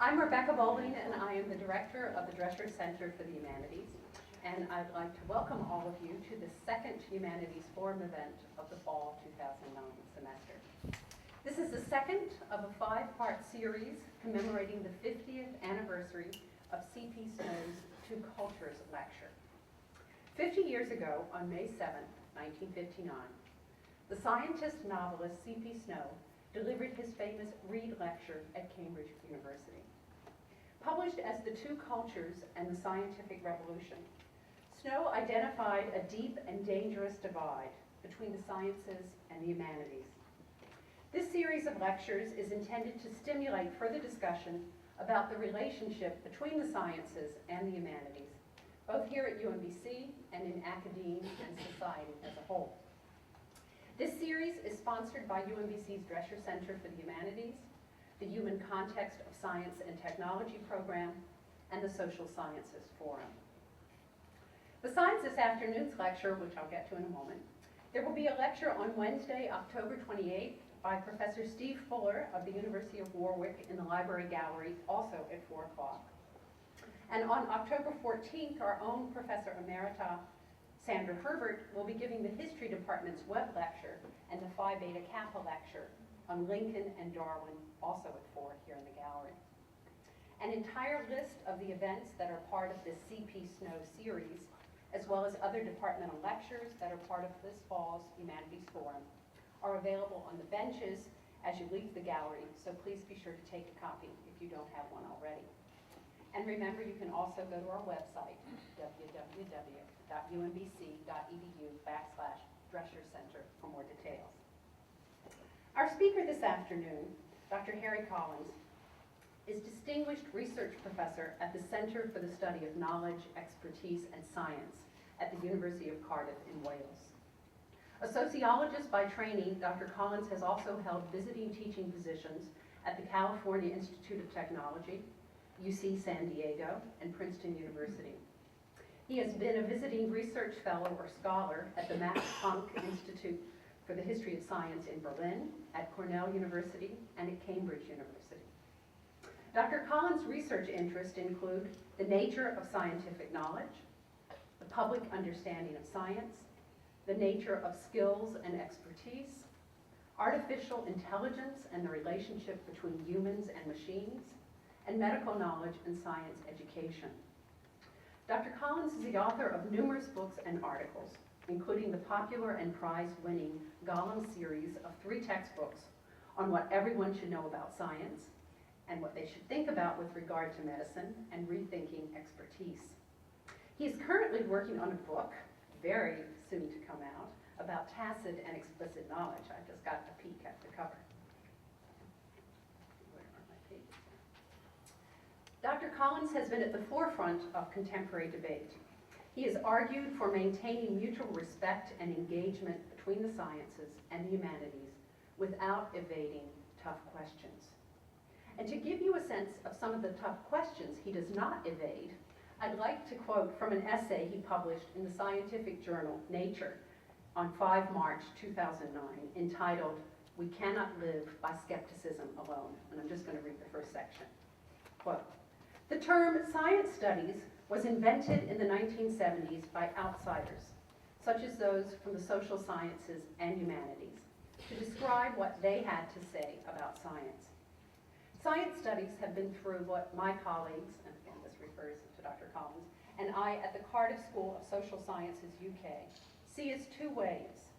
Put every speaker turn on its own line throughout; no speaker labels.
I'm Rebecca Bowling, and I am the director of the Drescher Center for the Humanities. And I'd like to welcome all of you to the second Humanities Forum event of the fall 2009 semester. This is the second of a 5-part series commemorating the 50th anniversary of C.P. Snow's Two Cultures lecture. 50 years ago, on May 7, 1959, the scientist novelist C.P. Snow delivered his famous Reed Lecture at Cambridge University. Published as The Two Cultures and the Scientific Revolution, Snow identified a deep and dangerous divide between the sciences and the humanities. This series of lectures is intended to stimulate further discussion about the relationship between the sciences and the humanities, both here at UMBC and in academia and society as a whole. This series is sponsored by UMBC's Drescher Center for the Humanities, the Human Context of Science and Technology program, and the Social Sciences Forum. Besides this afternoon's lecture, which I'll get to in a moment, there will be a lecture on Wednesday, October 28th by Professor Steve Fuller of the University of Warwick in the Library Gallery, also at 4 o'clock. And on October 14th, our own Professor Emerita Sandra Herbert will be giving the History Department's web lecture and the Phi Beta Kappa lecture on Lincoln and Darwin, also at 4 here in the gallery. An entire list of the events that are part of this C.P. Snow series, as well as other departmental lectures that are part of this fall's Humanities Forum, are available on the benches as you leave the gallery, so please be sure to take a copy if you don't have one already. And remember, you can also go to our website, www.umbc.edu/Drescher Center for more details. Our speaker this afternoon, Dr. Harry Collins, is Distinguished Research Professor at the Center for the Study of Knowledge, Expertise, and Science at the University of Cardiff in Wales. A sociologist by training, Dr. Collins has also held visiting teaching positions at the California Institute of Technology, UC San Diego, and Princeton University. He has been a visiting research fellow or scholar at the Max Planck Institute for the History of Science in Berlin, at Cornell University, and at Cambridge University. Dr. Collins' research interests include the nature of scientific knowledge, the public understanding of science, the nature of skills and expertise, artificial intelligence and the relationship between humans and machines, and medical knowledge and science education. Dr. Collins is the author of numerous books and articles, including the popular and prize-winning Gollum series of 3 textbooks on what everyone should know about science and what they should think about with regard to medicine and rethinking expertise. He is currently working on a book, very soon to come out, about tacit and explicit knowledge. I just got a peek at the cover. Dr. Collins has been at the forefront of contemporary debate. He has argued for maintaining mutual respect and engagement between the sciences and the humanities without evading tough questions. And to give you a sense of some of the tough questions he does not evade, I'd like to quote from an essay he published in the scientific journal Nature on 5 March 2009, entitled, "We Cannot Live by Skepticism Alone." And I'm just going to read the first section. Quote, "The term science studies was invented in the 1970s by outsiders, such as those from the social sciences and humanities, to describe what they had to say about science. Science studies have been through what my colleagues, and again this refers to Dr. Collins, and I at the Cardiff School of Social Sciences UK see as 2 waves.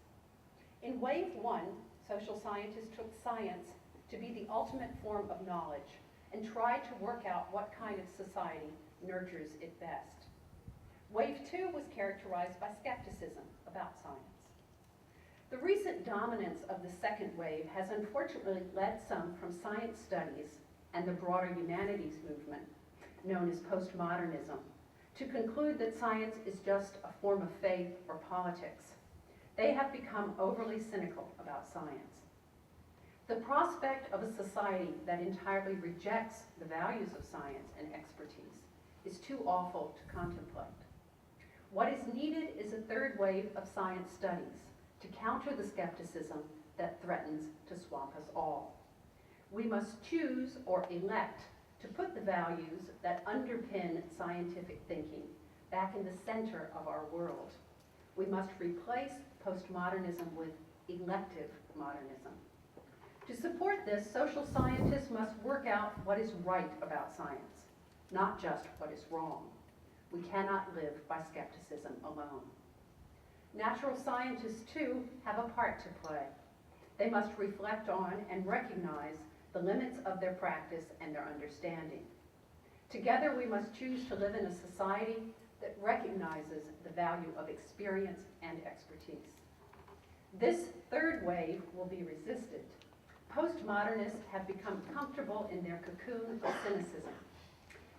In wave 1, social scientists took science to be the ultimate form of knowledge and tried to work out what kind of society nurtures it best. Wave 2 was characterized by skepticism about science. The recent dominance of the second wave has unfortunately led some from science studies and the broader humanities movement, known as postmodernism, to conclude that science is just a form of faith or politics. They have become overly cynical about science. The prospect of a society that entirely rejects the values of science and expertise is too awful to contemplate. What is needed is a 3rd wave of science studies to counter the skepticism that threatens to swamp us all. We must choose or elect to put the values that underpin scientific thinking back in the center of our world. We must replace postmodernism with elective modernism. To support this, social scientists must work out what is right about science, not just what is wrong. We cannot live by skepticism alone. Natural scientists, too, have a part to play. They must reflect on and recognize the limits of their practice and their understanding. Together, we must choose to live in a society that recognizes the value of experience and expertise. This third wave will be resisted. Postmodernists have become comfortable in their cocoon of cynicism,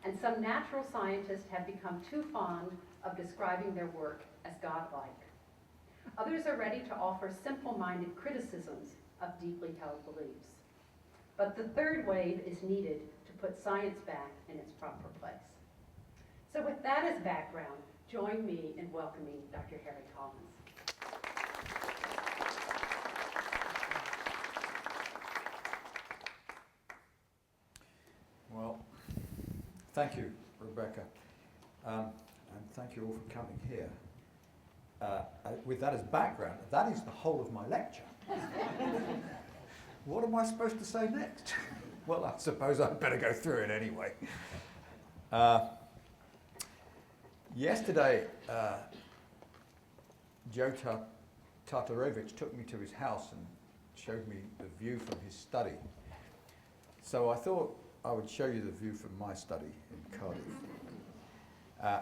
and some natural scientists have become too fond of describing their work as godlike. Others are ready to offer simple-minded criticisms of deeply held beliefs. But the third wave is needed to put science back in its proper place. So with that as background, join me in welcoming Dr. Harry Collins.
Well, thank you, Rebecca, and thank you all for coming here. With that as background, that is the whole of my lecture. What am I supposed to say next? Well, I suppose I'd better go through it anyway. Yesterday, Joe Tartarovich took me to his house and showed me the view from his study. So I thought I would show you the view from my study in Cardiff.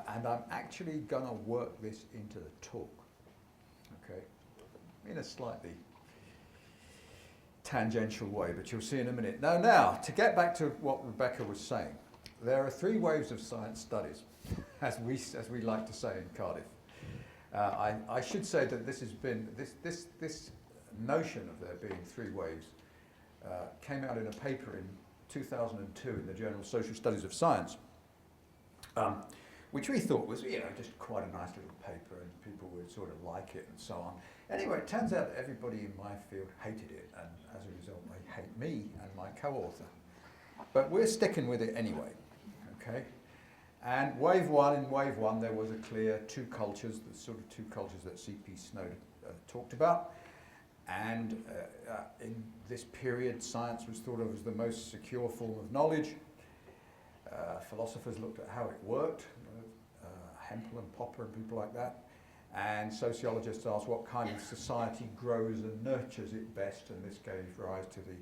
And I'm actually going to work this into the talk, okay, in a slightly tangential way, but you'll see in a minute. Now, to get back to what Rebecca was saying, there are three waves of science studies, as we like to say in Cardiff. I should say that this has been, this notion of there being three waves came out in a paper in 2002 in the journal Social Studies of Science, which we thought was, just quite a nice little paper and people would sort of like it and so on. Anyway, it turns out that everybody in my field hated it, and as a result they hate me and my co-author. But we're sticking with it anyway, okay? And wave one, there was a clear two cultures, the sort of two cultures that C.P. Snow talked about. And in this period, science was thought of as the most secure form of knowledge. Philosophers looked at how it worked, Hempel and Popper and people like that. And sociologists asked what kind of society grows and nurtures it best, and this gave rise to the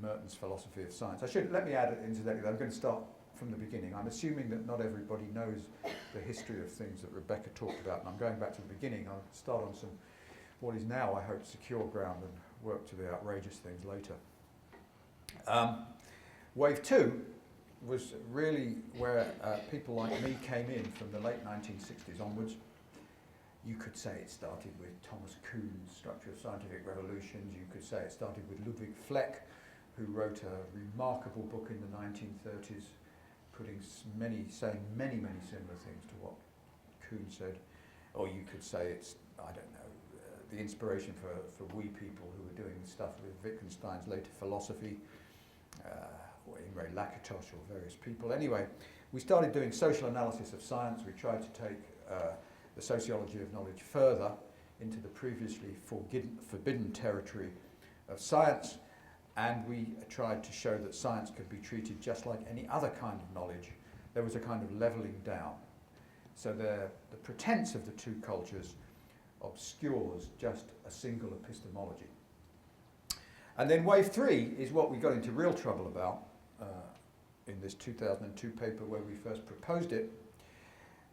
Merton's philosophy of science. Let me add incidentally, I'm going to start from the beginning. I'm assuming that not everybody knows the history of things that Rebecca talked about, and I'm going back to the beginning. I'll start on some what is now, I hope, secure ground and work to the outrageous things later. Wave two was really where people like me came in from the late 1960s onwards. You could say it started with Thomas Kuhn's Structure of Scientific Revolutions. You could say it started with Ludwig Fleck, who wrote a remarkable book in the 1930s, saying many similar things to what Kuhn said. Or you could say it's, I don't know, the inspiration for we people who were doing stuff with Wittgenstein's later philosophy, or Imre Lakatos or various people. Anyway, we started doing social analysis of science. We tried to take the sociology of knowledge further into the previously forbidden territory of science, and we tried to show that science could be treated just like any other kind of knowledge. There was a kind of levelling down. So the pretense of the two cultures obscures just a single epistemology. And then wave three is what we got into real trouble about in this 2002 paper where we first proposed it,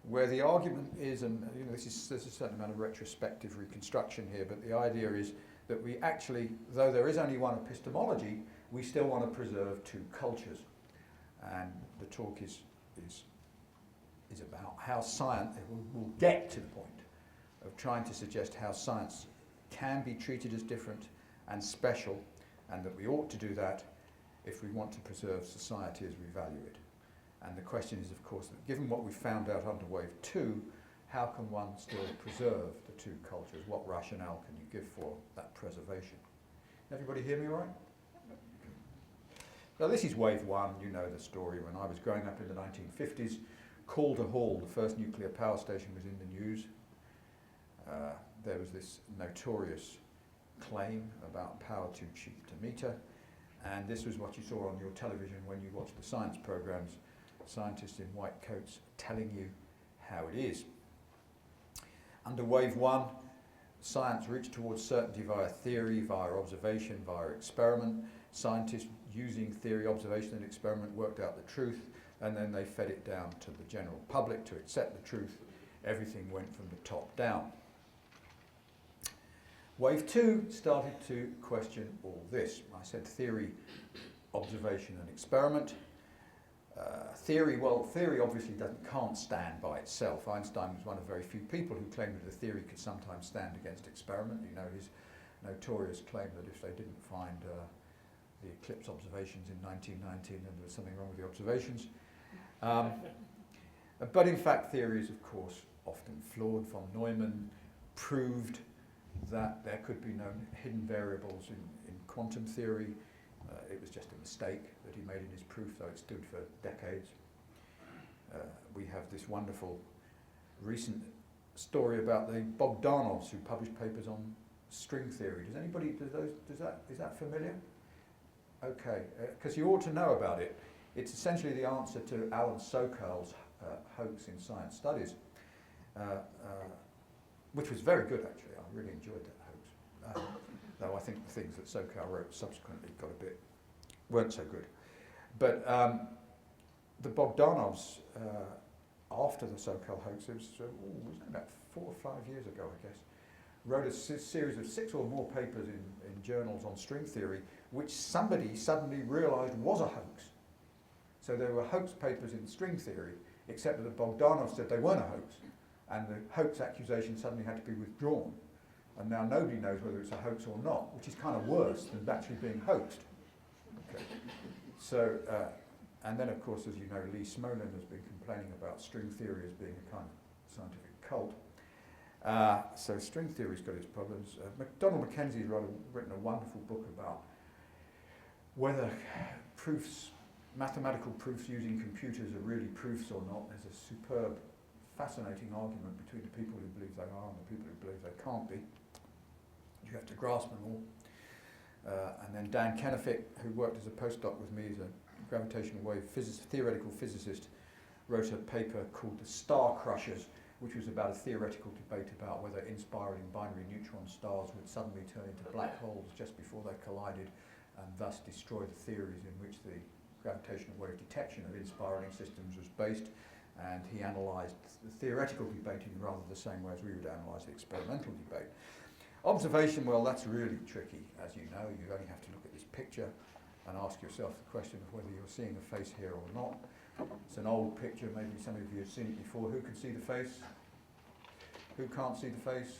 where the argument is, and there's a certain amount of retrospective reconstruction here, but the idea is that we actually, though there is only one epistemology, we still want to preserve two cultures. And the talk is about how science, we'll get to the point of trying to suggest how science can be treated as different and special, and that we ought to do that if we want to preserve society as we value it. And the question is, of course, that given what we found out under wave two, how can one still preserve the two cultures? What rationale can you give for that preservation? Everybody hear me all right? So this is wave one, you know the story. When I was growing up in the 1950s, Calder Hall, the first nuclear power station, was in the news. There was this notorious claim about power too cheap to meter, and this was what you saw on your television when you watched the science programs, scientists in white coats telling you how it is. Under wave one, science reached towards certainty via theory, via observation, via experiment. Scientists using theory, observation and experiment worked out the truth, and then they fed it down to the general public to accept the truth. Everything went from the top down. Wave two started to question all this. I said theory, observation and experiment. Theory obviously can't stand by itself. Einstein was one of very few people who claimed that a theory could sometimes stand against experiment. You know his notorious claim that if they didn't find the eclipse observations in 1919, then there was something wrong with the observations. But in fact, theory is of course often flawed. Von Neumann proved that there could be no hidden variables in quantum theory. It was just a mistake that he made in his proof, though it stood for decades. We have this wonderful recent story about the Bogdanovs who published papers on string theory. Does anybody, is that familiar? Okay, because you ought to know about it. It's essentially the answer to Alan Sokal's hoax in science studies, which was very good actually. I really enjoyed that hoax. Though I think the things that Sokal wrote subsequently weren't so good. But the Bogdanovs, after the Sokal hoax, it was about 4 or 5 years ago, I guess, wrote a series of 6 or more papers in journals on string theory, which somebody suddenly realised was a hoax. So there were hoax papers in string theory, except that the Bogdanovs said they weren't a hoax, and the hoax accusation suddenly had to be withdrawn. And now nobody knows whether it's a hoax or not, which is kind of worse than actually being hoaxed. Okay. So, and then of course, as you know, Lee Smolin has been complaining about string theory as being a kind of scientific cult. So string theory's got its problems. Donald Mackenzie's written a wonderful book about whether proofs, mathematical proofs using computers are really proofs or not. There's a superb, fascinating argument between the people who believe they are and the people who believe they can't be. You have to grasp them all. And then Dan Kennefick, who worked as a postdoc with me as a gravitational wave theoretical physicist, wrote a paper called The Star Crushers, which was about a theoretical debate about whether inspiraling binary neutron stars would suddenly turn into black holes just before they collided and thus destroy the theories in which the gravitational wave detection of inspiraling systems was based. And he analysed the theoretical debate in rather the same way as we would analyse the experimental debate. Observation, well, that's really tricky, as you know. You only have to look at this picture and ask yourself the question of whether you're seeing a face here or not. It's an old picture, maybe some of you have seen it before. Who can see the face? Who can't see the face?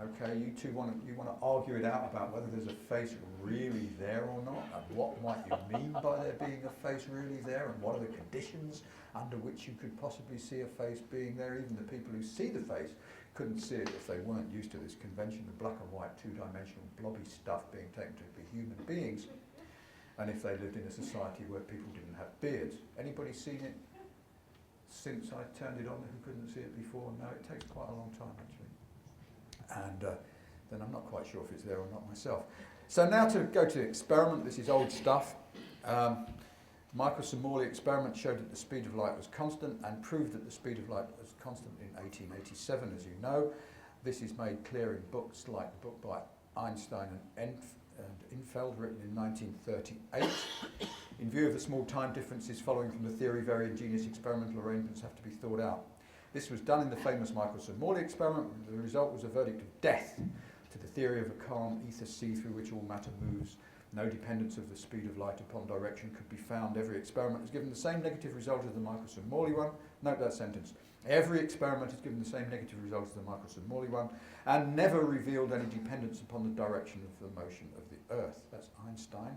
Okay, you two want to argue it out about whether there's a face really there or not, and what might you mean by there being a face really there, and what are the conditions under which you could possibly see a face being there. Even the people who see the face couldn't see it if they weren't used to this convention of black and white, two-dimensional, blobby stuff being taken to be human beings, and if they lived in a society where people didn't have beards. Anybody seen it since I turned it on who couldn't see it before? No, it takes quite a long time actually. And then I'm not quite sure if it's there or not myself. So now to go to the experiment. This is old stuff. Michelson-Morley experiment showed that the speed of light was constant and proved that the speed of light was constant in 1887, as you know. This is made clear in books like the book by Einstein and Infeld, written in 1938. In view of the small time differences following from the theory, very ingenious experimental arrangements have to be thought out. This was done in the famous Michelson-Morley experiment. The result was a verdict of death to the theory of a calm ether sea through which all matter moves. No dependence of the speed of light upon direction could be found. Every experiment has given the same negative result as the Michelson-Morley one. Note that sentence. Every experiment has given the same negative result as the Michelson-Morley one, and never revealed any dependence upon the direction of the motion of the Earth. That's Einstein.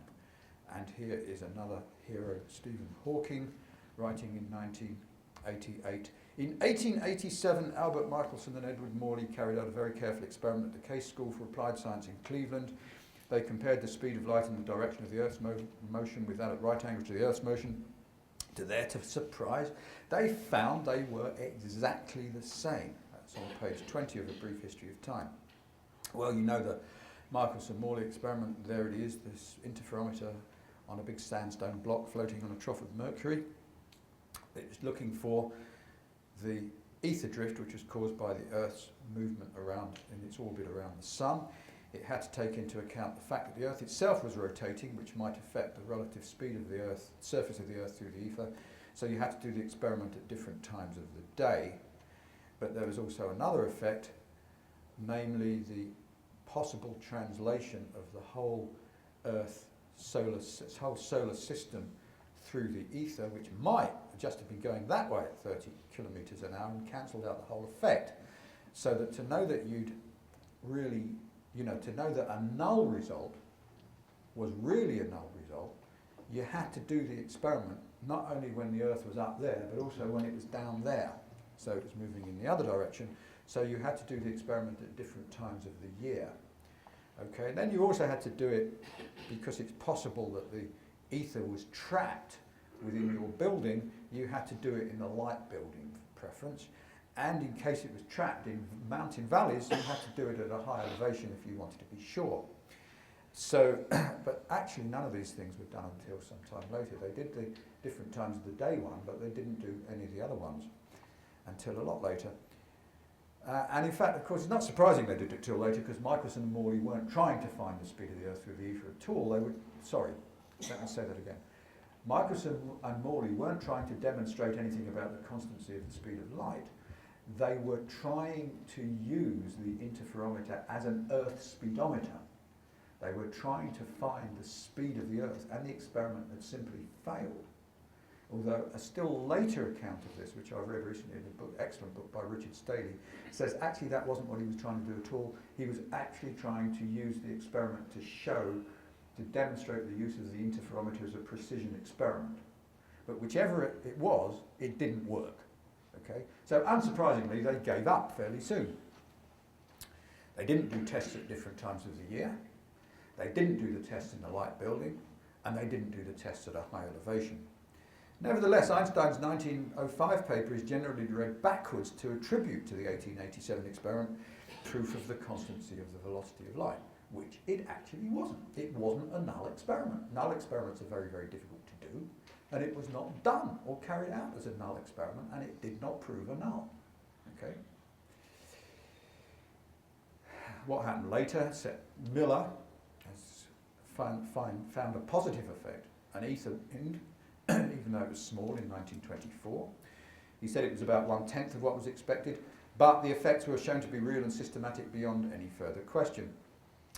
And here is another hero, Stephen Hawking, writing in 1988. In 1887, Albert Michelson and Edward Morley carried out a very careful experiment at the Case School for Applied Science in Cleveland. They compared the speed of light in the direction of the Earth's motion with that at right angles to the Earth's motion. To their surprise, they found they were exactly the same. That's on page 20 of A Brief History of Time. Well, you know the Michelson-Morley experiment. There it is, this interferometer on a big sandstone block floating on a trough of mercury. It's looking for the ether drift, which was caused by the Earth's movement around in its orbit around the Sun. It had to take into account the fact that the Earth itself was rotating, which might affect the relative speed of the Earth, surface of the Earth through the ether. So you had to do the experiment at different times of the day. But there was also another effect, namely the possible translation of the whole Earth whole solar system through the ether, which might just have been going that way at 30 kilometres an hour and cancelled out the whole effect. So that to know that you'd really, to know that a null result was really a null result, you had to do the experiment not only when the Earth was up there, but also when it was down there. So it was moving in the other direction. So you had to do the experiment at different times of the year. Okay, and then you also had to do it because it's possible that the ether was trapped within your building. You had to do it in a light building preference. And in case it was trapped in mountain valleys, you had to do it at a high elevation if you wanted to be sure. So, but actually none of these things were done until some time later. They did the different times of the day one, but they didn't do any of the other ones until a lot later. And in fact, of course, it's not surprising they did it till later, because Michelson and Morley weren't trying to find the speed of the Earth through the ether at all. They were, sorry, let me say that again. Michelson and Morley weren't trying to demonstrate anything about the constancy of the speed of light. They were trying to use the interferometer as an Earth speedometer. They were trying to find the speed of the Earth, and the experiment had simply failed. Although a still later account of this, which I read recently in a book, excellent book by Richard Staley, says actually that wasn't what he was trying to do at all. He was actually trying to use the experiment to demonstrate the use of the interferometer as a precision experiment. But whichever it was, it didn't work. Okay? So unsurprisingly, they gave up fairly soon. They didn't do tests at different times of the year. They didn't do the tests in the light building, and they didn't do the tests at a high elevation. Nevertheless, Einstein's 1905 paper is generally read backwards to attribute to the 1887 experiment proof of the constancy of the velocity of light, which it actually wasn't. It wasn't a null experiment. Null experiments are very, very difficult to do, and it was not done or carried out as a null experiment, and it did not prove a null. Okay. What happened later? Miller has found a positive effect, an ether wind, even though it was small in 1924. He said it was about 1/10 of what was expected, but the effects were shown to be real and systematic beyond any further question.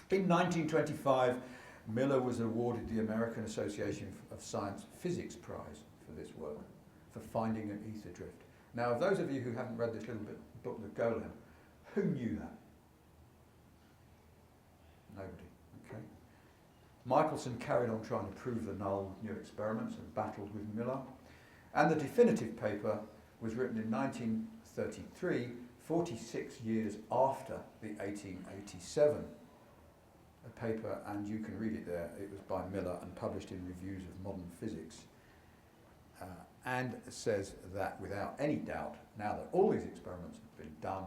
In 1925, Miller was awarded the American Association of Science Physics Prize for this work, for finding an ether drift. Now, of those of you who haven't read this little book, The Golem, who knew that? Nobody. Okay. Michelson carried on trying to prove the null with new experiments and battled with Miller. And the definitive paper was written in 1933, 46 years after the 1887 paper, and you can read it there. It was by Miller and published in Reviews of Modern Physics. And says that without any doubt, now that all these experiments have been done,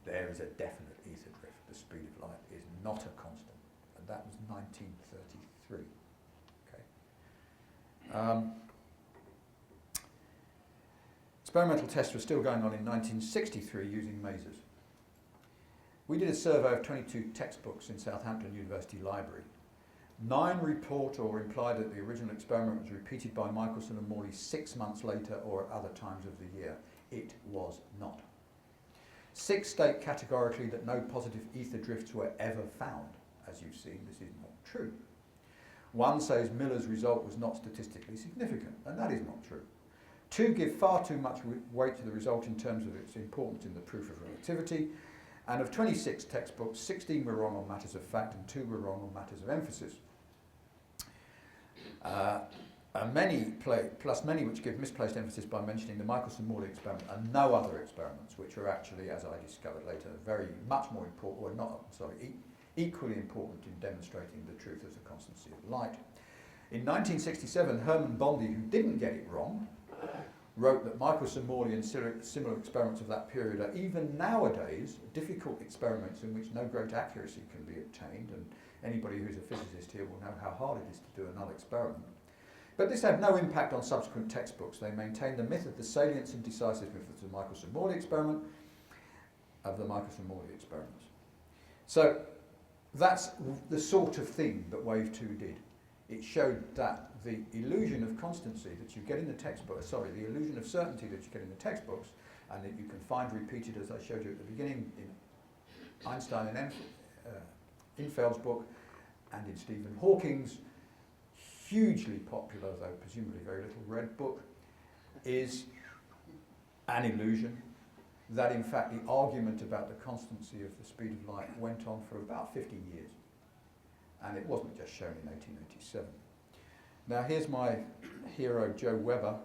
there is a definite ether drift. The speed of light is not a constant. And that was 1933. Okay. Experimental tests were still going on in 1963 using masers. We did a survey of 22 textbooks in Southampton University Library. 9 report or implied that the original experiment was repeated by Michelson and Morley 6 months later or at other times of the year. It was not. 6 state categorically that no positive ether drifts were ever found. As you've seen, this is not true. 1 says Miller's result was not statistically significant, and that is not true. 2 give far too much weight to the result in terms of its importance in the proof of relativity. And of 26 textbooks, 16 were wrong on matters of fact and 2 were wrong on matters of emphasis. Many which give misplaced emphasis by mentioning the Michelson-Morley experiment and no other experiments, which are actually, as I discovered later, very much more important, or not, sorry, equally important in demonstrating the truth of the constancy of light. In 1967, Hermann Bondi, who didn't get it wrong, wrote that Michelson, Morley and similar experiments of that period are even nowadays difficult experiments in which no great accuracy can be obtained, and anybody who's a physicist here will know how hard it is to do a null experiment. But this had no impact on subsequent textbooks. They maintained the myth of the salience and decisiveness of the Michelson-Morley experiment, So that's the sort of thing that Wave 2 did. It showed that the illusion of constancy that you get in the textbook, the illusion of certainty that you get in the textbooks, and that you can find repeated, as I showed you at the beginning, in Einstein and Infeld's book, and in Stephen Hawking's hugely popular, though presumably very little read book, is an illusion, that in fact the argument about the constancy of the speed of light went on for about 50 years. And it wasn't just shown in 1887. Now here's my hero, Joe Weber.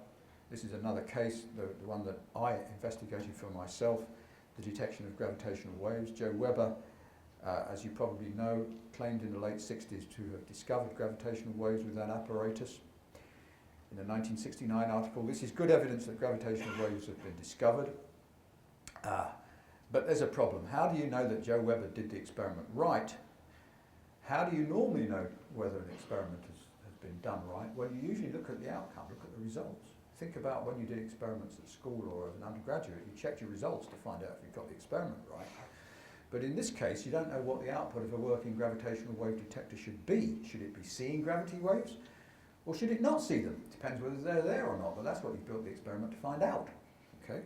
This is another case, the one that I investigated for myself, the detection of gravitational waves. Joe Weber, as you probably know, claimed in the late 60s to have discovered gravitational waves with that apparatus. In a 1969 article, this is good evidence that gravitational waves have been discovered. But there's a problem. How do you know that Joe Weber did the experiment right? How do you normally know whether an experiment has been done right? Well, you usually look at the outcome, look at the results. Think about when you did experiments at school or as an undergraduate, you checked your results to find out if you got the experiment right. But in this case, you don't know what the output of a working gravitational wave detector should be. Should it be seeing gravity waves? Or should it not see them? Depends whether they're there or not, but that's what you built the experiment to find out. Okay?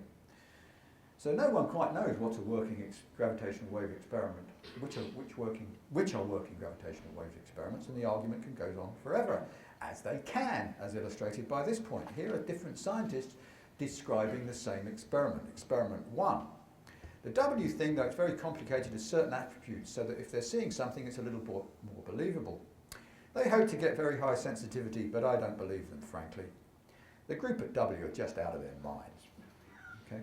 So no one quite knows what's a working gravitational wave experiment, which are working gravitational wave experiments, and the argument can go on forever, as they can, as illustrated by this point. Here are different scientists describing the same experiment. Experiment 1. The W thing, though it's very complicated, has certain attributes, so that if they're seeing something, it's a little more believable. They hope to get very high sensitivity, but I don't believe them, frankly. The group at W are just out of their minds. Okay?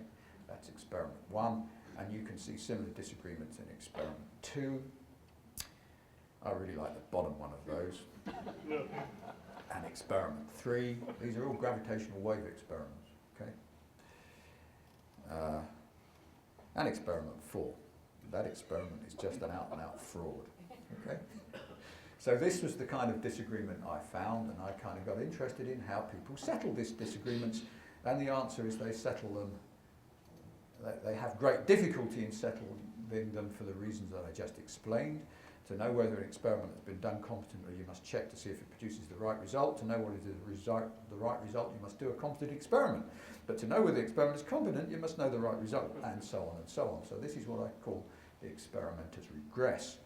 That's experiment 1, and you can see similar disagreements in experiment 2. I really like the bottom one of those. And experiment 3. These are all gravitational wave experiments. Okay? And experiment 4. That experiment is just an out-and-out fraud. Okay? So this was the kind of disagreement I found, and I kind of got interested in how people settle these disagreements, and the answer is they settle them. They have great difficulty in settling them for the reasons that I just explained. To know whether an experiment has been done competently, you must check to see if it produces the right result. To know what is the right result, you must do a competent experiment. But to know whether the experiment is competent, you must know the right result, and so on and so on. So this is what I call the experimenter's regress.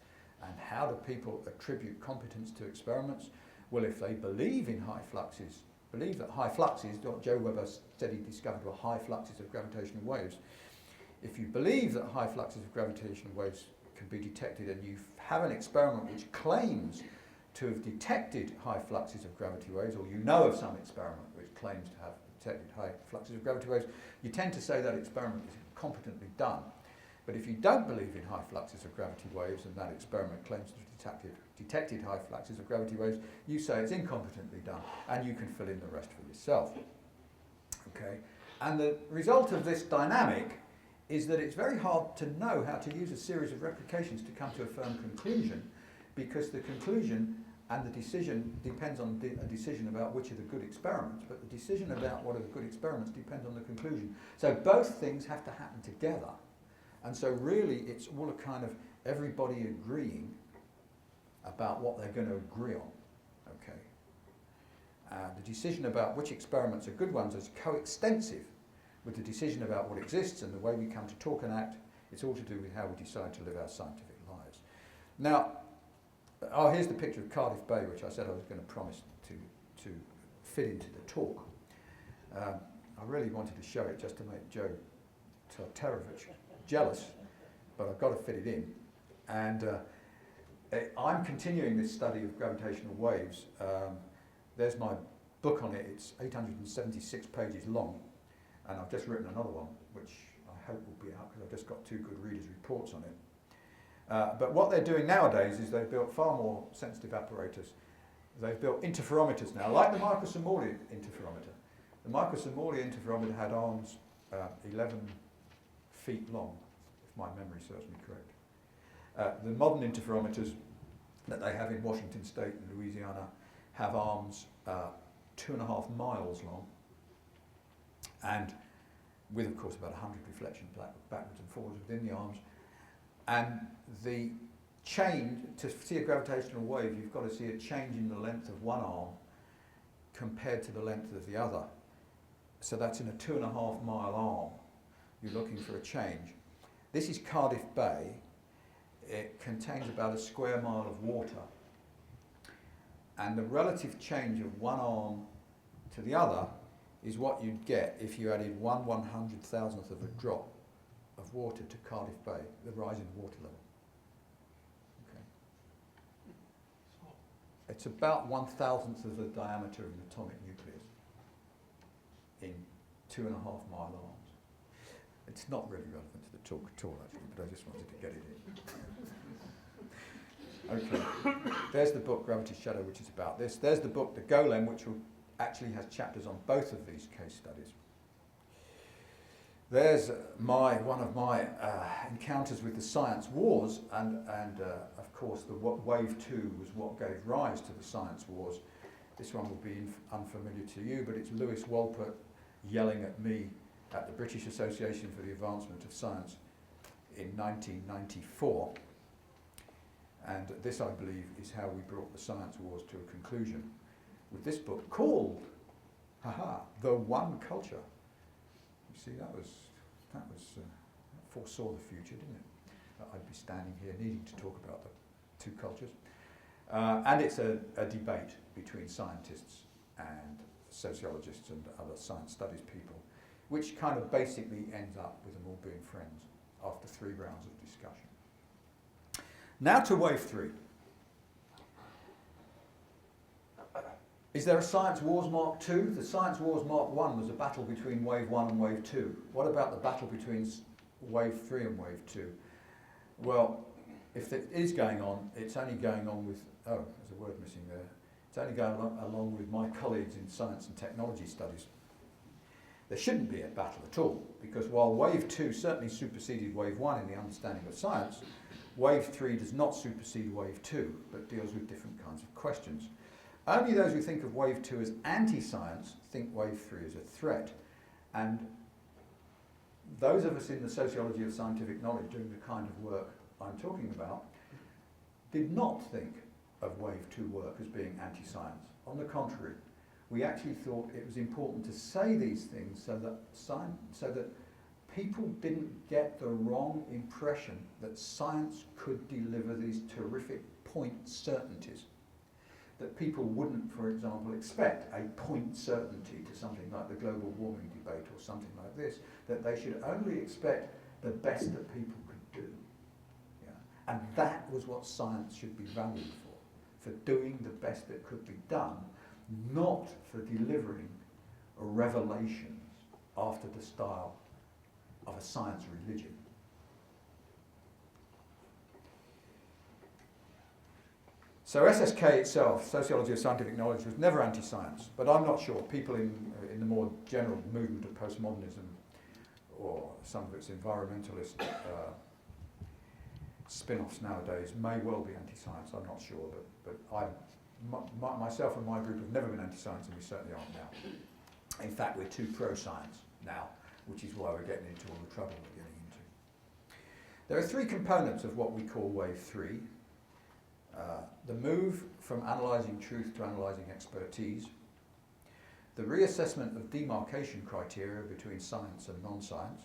And how do people attribute competence to experiments? Well, if they believe in high fluxes, believe that high fluxes, what Joe Weber said he discovered were high fluxes of gravitational waves. If you believe that high fluxes of gravitational waves can be detected, and you have an experiment which claims to have detected high fluxes of gravity waves, or you know of some experiment which claims to have detected high fluxes of gravity waves, you tend to say that experiment is competently done. But if you don't believe in high fluxes of gravity waves, and that experiment claims to have detected high fluxes of gravity waves, you say it's incompetently done, and you can fill in the rest for yourself. Okay? And the result of this dynamic is that it's very hard to know how to use a series of replications to come to a firm conclusion, because the conclusion and the decision depends on a decision about which are the good experiments, but the decision about what are the good experiments depends on the conclusion. So both things have to happen together. And so really it's all a kind of everybody agreeing about what they're going to agree on. Okay. The decision about which experiments are good ones is coextensive with the decision about what exists and the way we come to talk and act. It's all to do with how we decide to live our scientific lives. Now, here's the picture of Cardiff Bay, which I said I was going to promise to fit into the talk. I really wanted to show it just to make Joe Tartarovich jealous, but I've got to fit it in. And I'm continuing this study of gravitational waves. There's my book on it. It's 876 pages long. And I've just written another one, which I hope will be out because I've just got 2 good readers' reports on it. But what they're doing nowadays is they've built far more sensitive apparatus. They've built interferometers now, like the Michelson-Morley interferometer. The Michelson-Morley interferometer had arms 11 feet long, if my memory serves me correct. The modern interferometers that they have in Washington State and Louisiana have arms 2.5 miles long, and with, of course, about 100 reflections backwards and forwards within the arms. And the change, to see a gravitational wave, you've got to see a change in the length of one arm compared to the length of the other. So that's in a 2.5 mile arm. You're looking for a change. This is Cardiff Bay. It contains about a square mile of water. And the relative change of one arm to the other is what you'd get if you added 1/100,000th of a drop of water to Cardiff Bay, the rise in water level. Okay. It's about 1,000th of the diameter of an atomic nucleus in 2.5 mile arms. It's not really relevant to the talk at all, actually, but I just wanted to get it in. Okay, there's the book Gravity's Shadow, which is about this. There's the book The Golem, which actually has chapters on both of these case studies. There's one of my encounters with the science wars, and of course the wave 2 was what gave rise to the science wars. This one will be unfamiliar to you, but it's Lewis Wolpert yelling at me at the British Association for the Advancement of Science in 1994. And this, I believe, is how we brought the science wars to a conclusion with this book called, The One Culture. You see, that foresaw the future, didn't it? That I'd be standing here needing to talk about the two cultures. And it's a debate between scientists and sociologists and other science studies people, which kind of basically ends up with them all being friends after 3 rounds of discussion. Now to wave 3. Is there a Science Wars Mark II? The Science Wars Mark I was a battle between wave 1 and wave 2. What about the battle between wave 3 and wave 2? Well, if it is going on, it's only going on with, there's a word missing there. It's only going along with my colleagues in science and technology studies. There shouldn't be a battle at all, because while wave 2 certainly superseded wave 1 in the understanding of science, wave 3 does not supersede wave 2, but deals with different kinds of questions. Only those who think of wave 2 as anti-science think wave 3 as a threat. And those of us in the sociology of scientific knowledge doing the kind of work I'm talking about did not think of wave 2 work as being anti-science. On the contrary, we actually thought it was important to say these things so that people didn't get the wrong impression that science could deliver these terrific point certainties. That people wouldn't, for example, expect a point certainty to something like the global warming debate or something like this, that they should only expect the best that people could do. Yeah. And that was what science should be valued for doing the best that could be done, not for delivering revelations after the style of a science religion. So SSK itself, Sociology of Scientific Knowledge, was never anti-science, but I'm not sure. People in the more general movement of postmodernism, or some of its environmentalist spin-offs nowadays, may well be anti-science. I'm not sure, but myself and my group have never been anti-science, and we certainly aren't now. In fact, we're too pro-science now, which is why we're getting into all the trouble we're getting into. There are 3 components of what we call wave 3. The move from analysing truth to analysing expertise, the reassessment of demarcation criteria between science and non-science,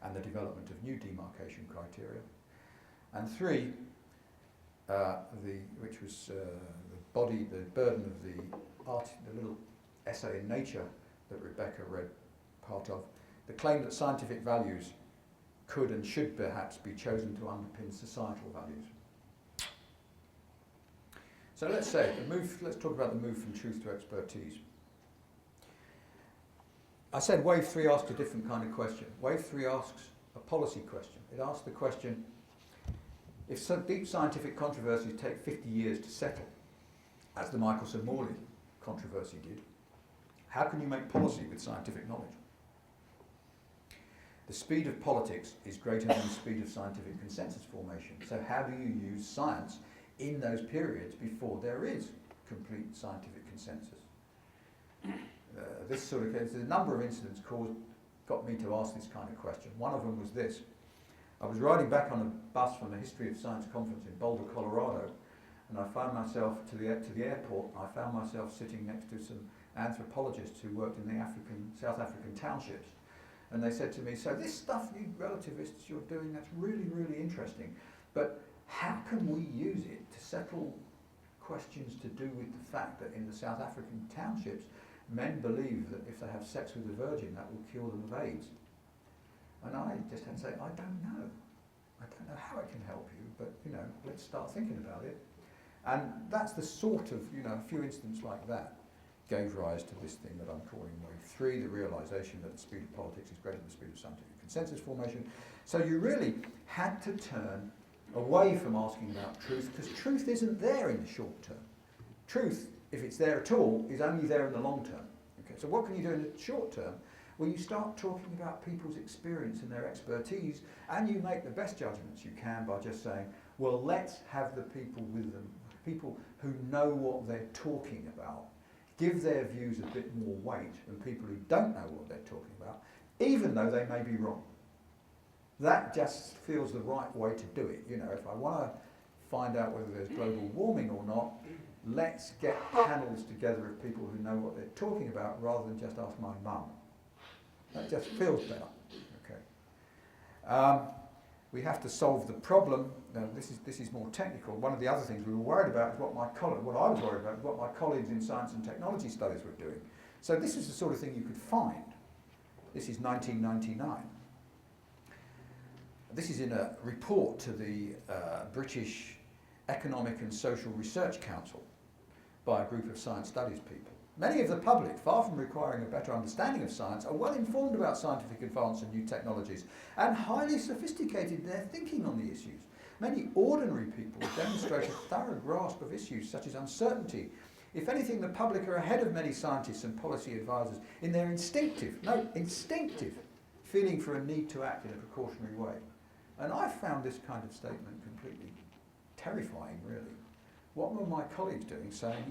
and the development of new demarcation criteria, and 3, which was the burden of the little essay in Nature that Rebecca read part of, the claim that scientific values could and should perhaps be chosen to underpin societal values. So let's talk about the move from truth to expertise. I said wave 3 asks a different kind of question. Wave 3 asks a policy question. It asks the question, If some deep scientific controversies take 50 years to settle, as the Michelson-Morley controversy did, how can you make policy with scientific knowledge? The speed of politics is greater than the speed of scientific consensus formation. So how do you use science in those periods before there is complete scientific consensus? This sort of case, a number of incidents got me to ask this kind of question. One of them was this. I was riding back on a bus from a History of Science conference in Boulder, Colorado, and I found myself to the airport. I found myself sitting next to some anthropologists who worked in the South African townships. And they said to me, so this stuff, you relativists, you're doing, that's really, really interesting, but how can we use it to settle questions to do with the fact that in the South African townships, men believe that if they have sex with a virgin, that will cure them of AIDS? And I just had to say, I don't know. I don't know how it can help you, but, let's start thinking about it. And that's the sort of, a few incidents like that gave rise to this thing that I'm calling Wave 3, the realisation that the speed of politics is greater than the speed of scientific consensus formation. So you really had to turn away from asking about truth, because truth isn't there in the short term. Truth, if it's there at all, is only there in the long term. Okay, so what can you do in the short term? Well, you start talking about people's experience and their expertise, and you make the best judgments you can by just saying, well, let's have the people with them, people who know what they're talking about, give their views a bit more weight than people who don't know what they're talking about, even though they may be wrong. That just feels the right way to do it. If I want to find out whether there's global warming or not, let's get panels together of people who know what they're talking about rather than just ask my mum. That just feels better. Okay. We have to solve the problem. Now, this is more technical. One of the other things we were worried about is what I was worried about is what my colleagues in science and technology studies were doing. So this is the sort of thing you could find. This is 1999. This is in a report to the British Economic and Social Research Council by a group of science studies people. Many of the public, far from requiring a better understanding of science, are well informed about scientific advance and new technologies and highly sophisticated in their thinking on the issues. Many ordinary people demonstrate a thorough grasp of issues such as uncertainty. If anything, the public are ahead of many scientists and policy advisors in their instinctive feeling for a need to act in a precautionary way. And I found this kind of statement completely terrifying, really. What were my colleagues doing, saying,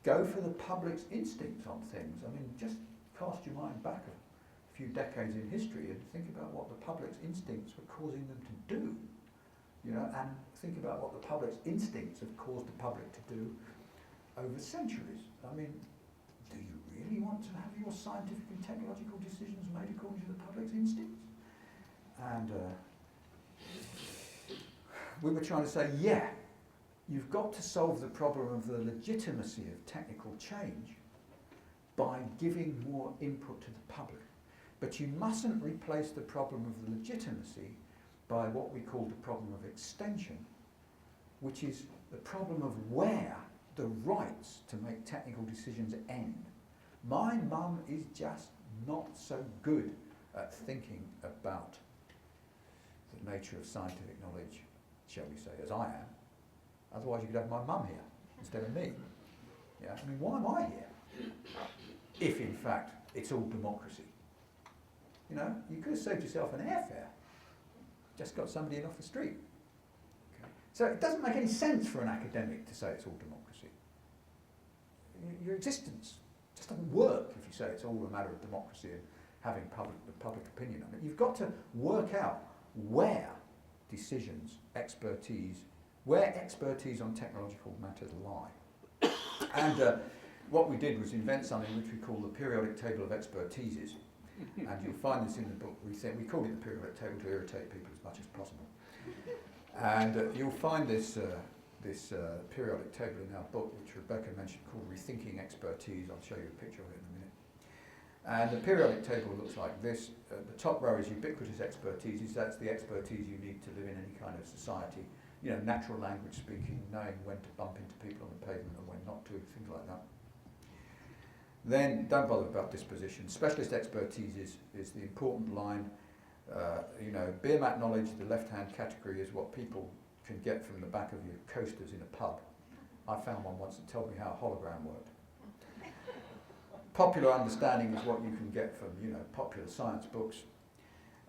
go for the public's instincts on things? I mean, just cast your mind back a few decades in history and think about what the public's instincts were causing them to do, and think about what the public's instincts have caused the public to do over centuries. I mean, do you really want to have your scientific and technological decisions made according to the public's instincts? And we were trying to say, yeah, you've got to solve the problem of the legitimacy of technical change by giving more input to the public. But you mustn't replace the problem of the legitimacy by what we call the problem of extension, which is the problem of where the rights to make technical decisions end. My mum is just not so good at thinking about the nature of scientific knowledge, shall we say, as I am. Otherwise you could have my mum here instead of me. Yeah, I mean, why am I here? If in fact it's all democracy. You could have saved yourself an airfare. Just got somebody in off the street. Okay. So it doesn't make any sense for an academic to say it's all democracy. Your existence just doesn't work if you say it's all a matter of democracy and having public opinion on it. You've got to work out where decisions, where expertise on technological matters lie. And what we did was invent something which we call the periodic table of expertises. And you'll find this in the book. We called it the periodic table to irritate people as much as possible. And you'll find this periodic table in our book, which Rebecca mentioned, called Rethinking Expertise. I'll show you a picture of it in a minute. And the periodic table looks like this. The top row is ubiquitous expertise. That's the expertise you need to live in any kind of society. Natural language speaking, knowing when to bump into people on the pavement and when not to, things like that. Then, don't bother about disposition. Specialist expertise is the important line. You know, beer mat knowledge, the left-hand category, is what people can get from the back of your coasters in a pub. I found one once that told me how a hologram worked. Popular understanding is what you can get from, you know, popular science books.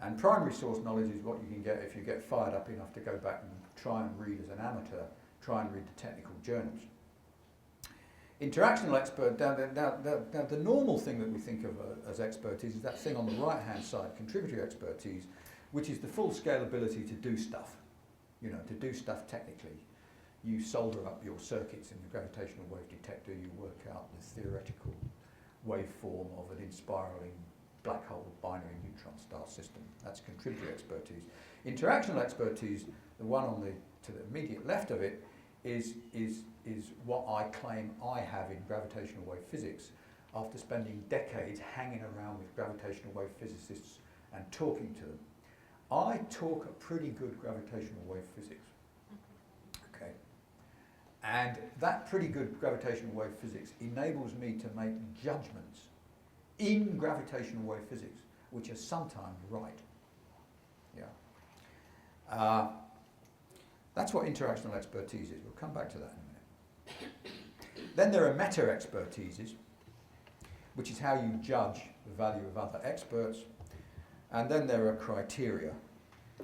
And primary source knowledge is what you can get if you get fired up enough to go back and try and read as an amateur, try and read the technical journals. Interactional expert, now the normal thing that we think of as expertise is that thing on the right-hand side, contributory expertise, which is the full-scale ability to do stuff, you know, to do stuff technically. You solder up your circuits in the gravitational wave detector, you work out the theoretical waveform of an inspiraling black hole binary neutron star system. That's contributory expertise. Interactional expertise, the one on to the immediate left of it, is what I claim I have in gravitational wave physics after spending decades hanging around with gravitational wave physicists and talking to them. I talk a pretty good gravitational wave physics. Okay. And that pretty good gravitational wave physics enables me to make judgments in gravitational wave physics, which are sometimes right. Yeah. That's what interactional expertise is. We'll come back to that in a minute. Then there are meta-expertises, which is how you judge the value of other experts. And then there are criteria,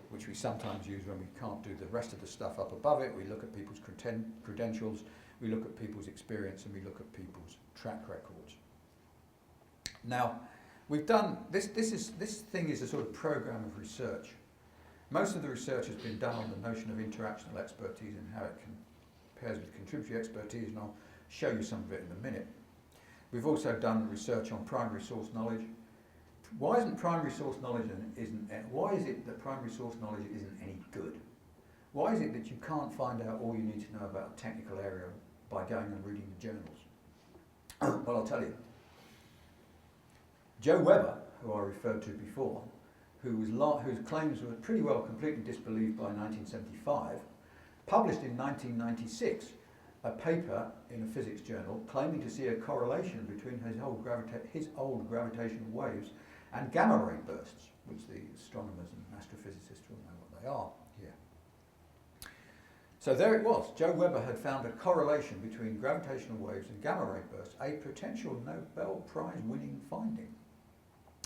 which we sometimes use when we can't do the rest of the stuff up above it. We look at people's credentials, we look at people's experience, and we look at people's track records. Now, we've done, this thing is a sort of program of research. Most of the research has been done on the notion of interactional expertise and how it compares with contributory expertise, and I'll show you some of it in a minute. We've also done research on primary source knowledge. Why isn't primary source knowledge why is it that primary source knowledge isn't any good? Why is it that you can't find out all you need to know about a technical area by going and reading the journals? Well, I'll tell you. Joe Weber, who I referred to before, whose claims were pretty well completely disbelieved by 1975, published in 1996 a paper in a physics journal claiming to see a correlation between his old gravitational waves and gamma ray bursts, which the astronomers and astrophysicists will know what they are here. So there it was. Joe Weber had found a correlation between gravitational waves and gamma ray bursts, a potential Nobel Prize winning finding.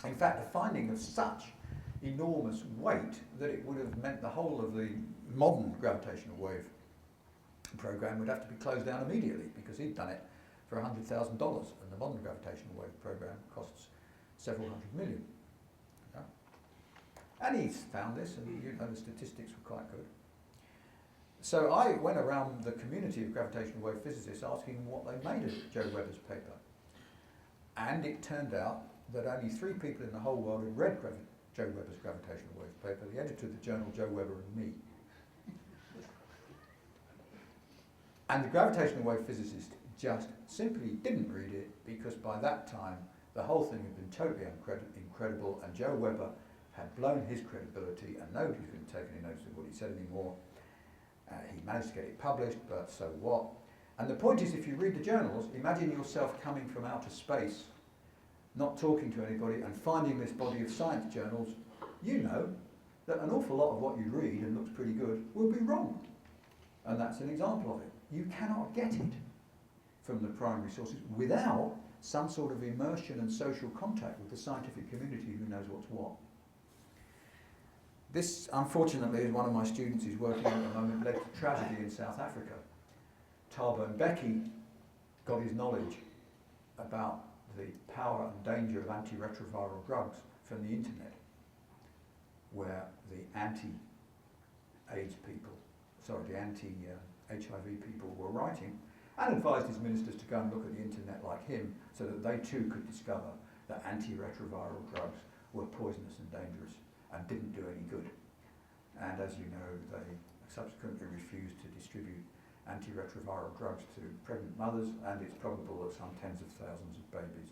In fact, a finding of such enormous weight that it would have meant the whole of the modern gravitational wave program would have to be closed down immediately, because he'd done it for $100,000, and the modern gravitational wave program costs several hundred million. Yeah. And he's found this, and you know the statistics were quite good. So I went around the community of gravitational wave physicists asking what they made of Joe Weber's paper. And it turned out that only 3 people in the whole world had read Joe Weber's gravitational waves paper, the editor of the journal, Joe Weber, and me. And the gravitational wave physicist just simply didn't read it, because by that time the whole thing had been totally incredible, and Joe Weber had blown his credibility and nobody was going to take any notice of what he said anymore. He managed to get it published, but so what? And the point is, if you read the journals, imagine yourself coming from outer space, not talking to anybody, and finding this body of science journals. You know that an awful lot of what you read and looks pretty good will be wrong. And that's an example of it. You cannot get it from the primary sources without some sort of immersion and social contact with the scientific community who knows what's what. This, unfortunately, is one of my students who's working at the moment, led to tragedy in South Africa. Thabo Mbeki got his knowledge about the power and danger of antiretroviral drugs from the internet, where the anti-AIDS people, the anti-HIV people were writing, and advised his ministers to go and look at the internet like him, so that they too could discover that antiretroviral drugs were poisonous and dangerous and didn't do any good. And as you know, they subsequently refused to distribute antiretroviral drugs to pregnant mothers, and it's probable that some tens of thousands of babies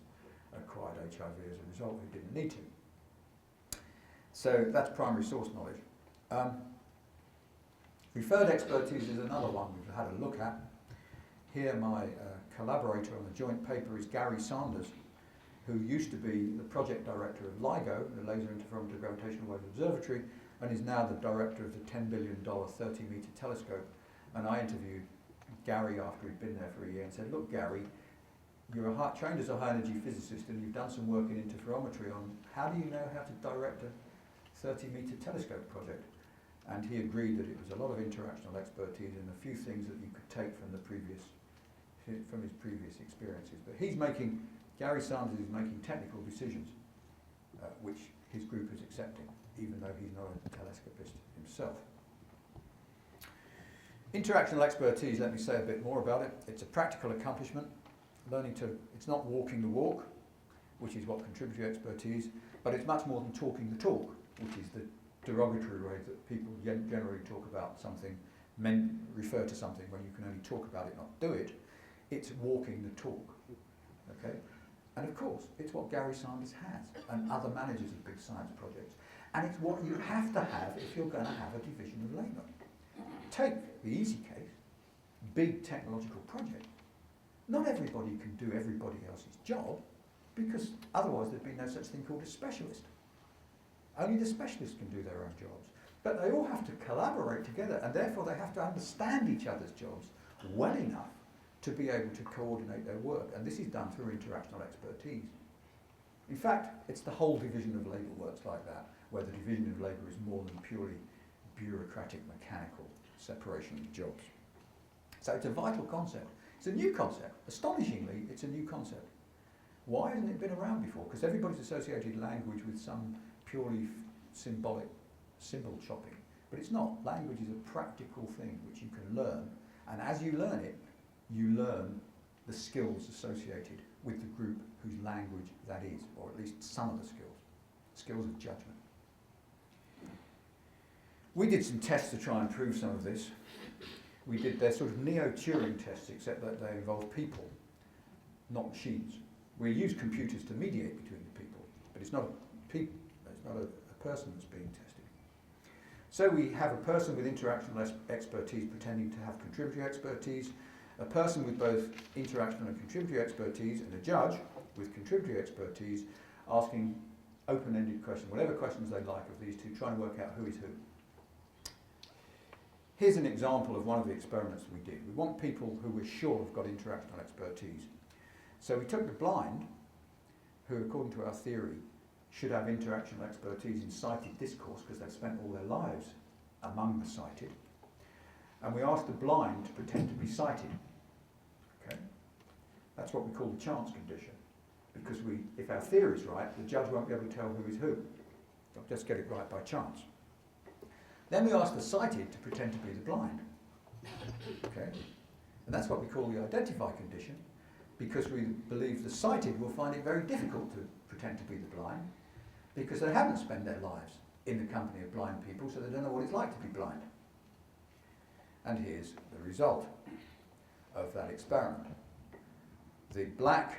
acquired HIV as a result who didn't need to. So that's primary source knowledge. Referred expertise is another one we've had a look at. Here my collaborator on the joint paper is Gary Sanders, who used to be the project director of LIGO, the Laser Interferometer Gravitational Waves Observatory, and is now the director of the $10 billion 30-meter telescope. And I interviewed Gary after he'd been there for a year and said, look, Gary, you're trained as a high-energy physicist and you've done some work in interferometry on how do you know how to direct a 30-meter telescope project? And he agreed that it was a lot of interactional expertise and a few things that you could take from his previous experiences. But Gary Sanders is making technical decisions, which his group is accepting, even though he's not a telescopist himself. Interactional expertise, let me say a bit more about it. It's a practical accomplishment. It's not walking the walk, which is what contributory expertise, but it's much more than talking the talk, which is the derogatory way that people generally talk about something, refer to something when you can only talk about it, not do it. It's walking the talk, okay? And of course, it's what Gary Sanders has and other managers of big science projects. And it's what you have to have if you're going to have a division of labour. Take the easy case, big technological project. Not everybody can do everybody else's job, because otherwise there'd be no such thing called a specialist. Only the specialists can do their own jobs. But they all have to collaborate together, and therefore they have to understand each other's jobs well enough to be able to coordinate their work. And this is done through interactional expertise. In fact, it's the whole division of labour works like that, where the division of labour is more than purely bureaucratic, mechanical separation of jobs. So it's a vital concept. It's a new concept. Astonishingly, it's a new concept. Why hasn't it been around before? Because everybody's associated language with some purely symbolic symbol shopping. But it's not. Language is a practical thing which you can learn. And as you learn it, you learn the skills associated with the group whose language that is, or at least some of the skills of judgment. We did some tests to try and prove some of this. They're sort of neo-Turing tests, except that they involve people, not machines. We use computers to mediate between the people, but it's not a person that's being tested. So we have a person with interactional expertise pretending to have contributory expertise, a person with both interactional and contributory expertise, and a judge with contributory expertise asking open-ended questions, whatever questions they like of these two, trying to work out who is who. Here's an example of one of the experiments we did. We want people who we're sure have got interactional expertise. So we took the blind, who according to our theory should have interactional expertise in sighted discourse because they've spent all their lives among the sighted, and we asked the blind to pretend to be sighted. Okay? That's what we call the chance condition, because if our theory is right, the judge won't be able to tell who is who. They'll just get it right by chance. Then we asked the sighted to pretend to be the blind. Okay? And that's what we call the identify condition, because we believe the sighted will find it very difficult to pretend to be the blind, because they haven't spent their lives in the company of blind people, so they don't know what it's like to be blind. And here's the result of that experiment. The black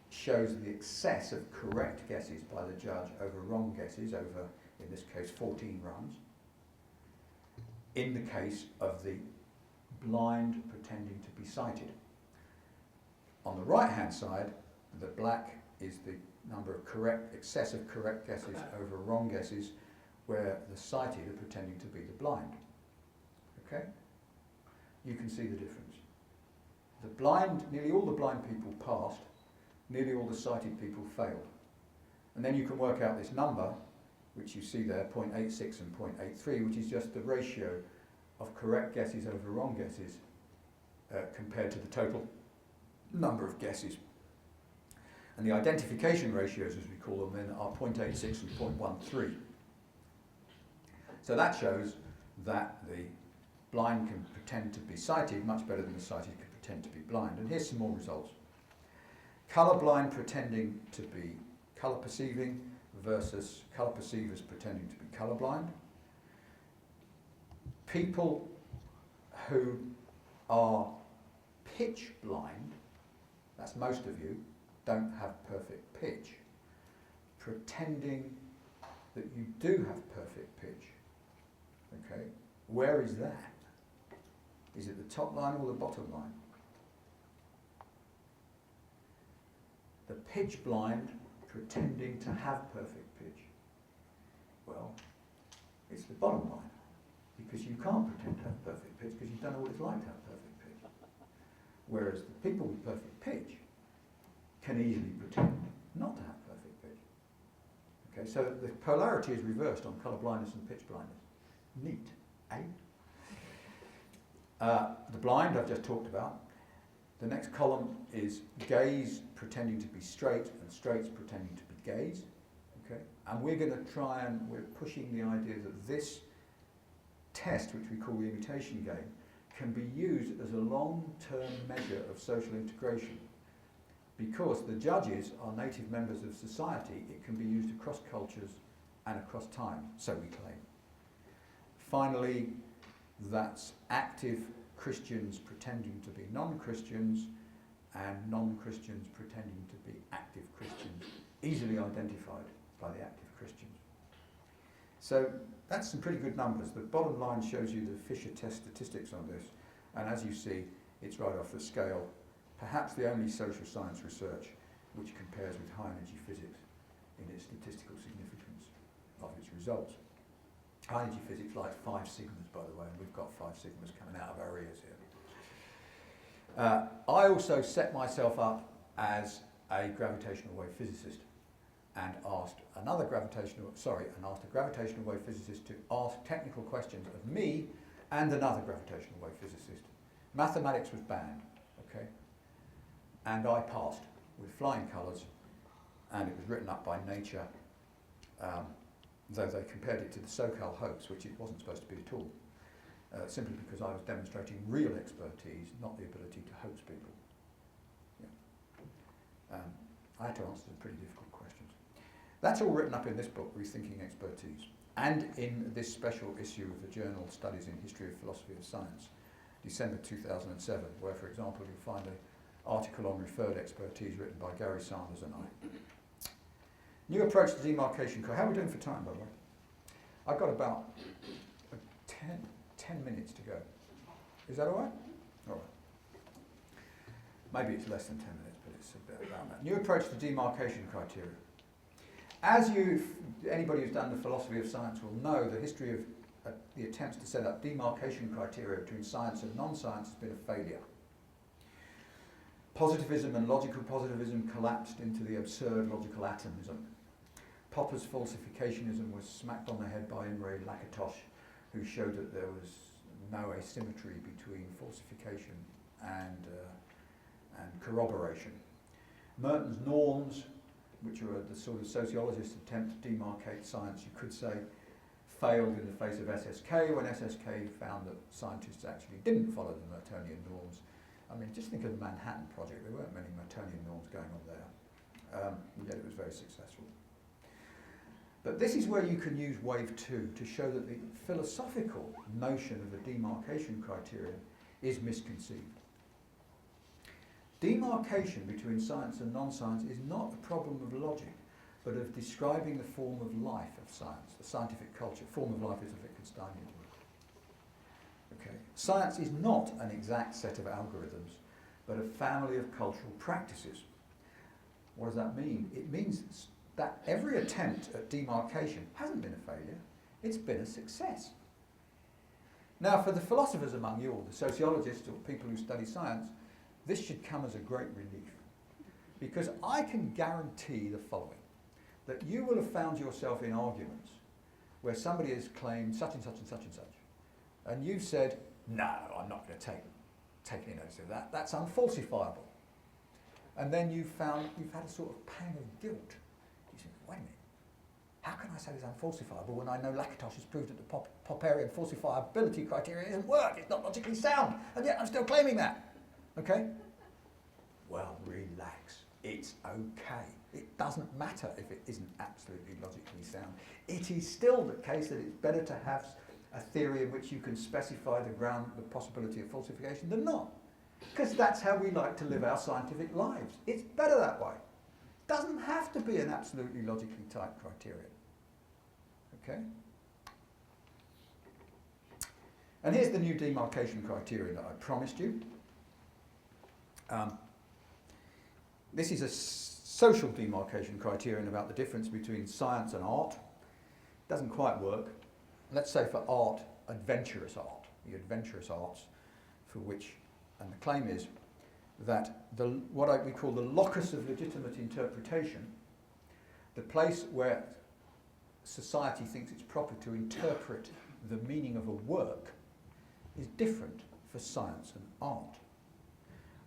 shows the excess of correct guesses by the judge over wrong guesses over, in this case, 14 runs, in the case of the blind pretending to be sighted. On the right-hand side, the black is the number of excess of correct guesses over wrong guesses, where the sighted are pretending to be the blind. Okay? You can see the difference. Nearly all the blind people passed, nearly all the sighted people failed. And then you can work out this number, which you see there, 0.86 and 0.83, which is just the ratio of correct guesses over wrong guesses compared to the total number of guesses. And the identification ratios, as we call them then, are 0.86 and 0.13. So that shows that the blind can pretend to be sighted much better than the sighted can pretend to be blind. And here's some more results. Colourblind pretending to be colour perceiving versus colour perceivers pretending to be colourblind. People who are pitch blind, that's most of you, don't have perfect pitch, pretending that you do have perfect pitch. Okay, where is that? Is it the top line or the bottom line? the pitch blind pretending to have perfect pitch. Well, it's the bottom line, because you can't pretend to have perfect pitch because you don't know what it's like to have perfect pitch. Whereas the people with perfect pitch can easily pretend not to have perfect pitch. Okay, so the polarity is reversed on colour blindness and pitch blindness. Neat, eh? The blind I've just talked about. The next column is gaze pretending to be straight and straights pretending to be gaze. Okay? And we're going to try and, we're pushing the idea that this test, which we call the imitation game, can be used as a long-term measure of social integration. Because the judges are native members of society, it can be used across cultures and across time, so we claim. Finally, that's active Christians pretending to be non-Christians and non-Christians pretending to be active Christians, easily identified by the active Christians. So that's some pretty good numbers. The bottom line shows you the Fisher test statistics on this, and as you see, it's right off the scale. Perhaps the only social science research which compares with high energy physics in its statistical significance of its results. High energy physics likes 5 sigmas, by the way, and we've got 5 sigmas coming out of our ears here. I also set myself up as a gravitational wave physicist and asked a gravitational wave physicist to ask technical questions of me and another gravitational wave physicist. Mathematics was banned, okay? And I passed with flying colours, and it was written up by Nature, though they compared it to the SoCal hoax, which it wasn't supposed to be at all, simply because I was demonstrating real expertise, not the ability to hoax people. Yeah. I had to answer some pretty difficult questions. That's all written up in this book, Rethinking Expertise, and in this special issue of the journal Studies in History of Philosophy of Science, December 2007, where, for example, you'll find an article on referred expertise written by Gary Sanders and I. New approach to demarcation. How are we doing for time, by the way? I've got about 10 minutes to go. Is that all right? All right. Maybe it's less than 10 minutes, but it's a bit around that. New approach to demarcation criteria. As anybody who's done the philosophy of science will know, the history of the attempts to set up demarcation criteria between science and non-science has been a failure. Positivism and logical positivism collapsed into the absurd logical atomism. Popper's falsificationism was smacked on the head by Imre Lakatos, who showed that there was no asymmetry between falsification and corroboration. Merton's norms, which are the sort of sociologist's attempt to demarcate science, you could say, failed in the face of SSK, when SSK found that scientists actually didn't follow the Mertonian norms. I mean, just think of the Manhattan Project. There weren't many Mertonian norms going on there, yet it was very successful. But this is where you can use wave 2 to show that the philosophical notion of a demarcation criterion is misconceived. Demarcation between science and non-science is not a problem of logic, but of describing the form of life of science, the scientific culture. Form of life is a Wittgensteinian word. Okay. Science is not an exact set of algorithms, but a family of cultural practices. What does that mean? It means that every attempt at demarcation hasn't been a failure, it's been a success. Now, for the philosophers among you, or the sociologists, or people who study science, this should come as a great relief, because I can guarantee the following, that you will have found yourself in arguments where somebody has claimed such and such and such and such, and you've said, no, I'm not going to take any notice of that, that's unfalsifiable. And then you've had a sort of pang of guilt. You think, wait a minute, how can I say it's unfalsifiable when I know Lakatos has proved that the Popperian falsifiability criteria doesn't work, it's not logically sound, and yet I'm still claiming that. Okay? Well, relax. It's okay. It doesn't matter if it isn't absolutely logically sound. It is still the case that it's better to have a theory in which you can specify the possibility of falsification than not. Because that's how we like to live our scientific lives. It's better that way. It doesn't have to be an absolutely logically tight criterion. Okay? And here's the new demarcation criterion that I promised you. This is a social demarcation criterion about the difference between science and art. Doesn't quite work. Let's say for art, adventurous art, the adventurous arts, for which, and the claim is that what we call the locus of legitimate interpretation, the place where society thinks it's proper to interpret the meaning of a work, is different for science and art.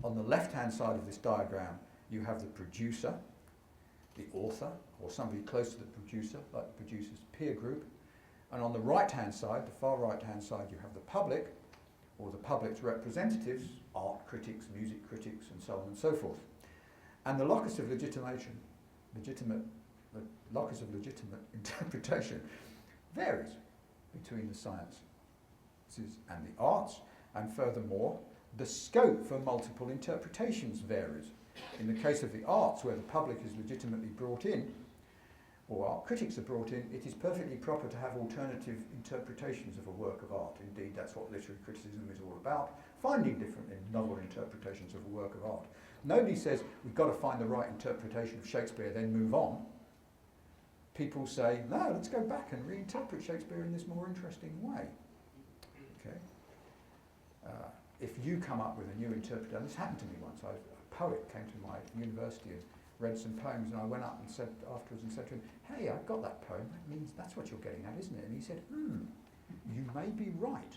On the left-hand side of this diagram, you have the producer, the author, or somebody close to the producer, like the producer's peer group. And on the right-hand side, the far right-hand side, you have the public, or the public's representatives, art critics, music critics, and so on and so forth. And the locus of legitimate interpretation varies between the sciences and the arts, and furthermore, the scope for multiple interpretations varies. In the case of the arts, where the public is legitimately brought in, or art critics are brought in, it is perfectly proper to have alternative interpretations of a work of art. Indeed, that's what literary criticism is all about, finding different and novel interpretations of a work of art. Nobody says we've got to find the right interpretation of Shakespeare, then move on. People say, no, let's go back and reinterpret Shakespeare in this more interesting way. Okay. If you come up with a new interpretation, and this happened to me once, a poet came to my university and read some poems, and I went up and said afterwards and said to him, hey, I've got that poem, that means that's what you're getting at, isn't it? And he said, you may be right.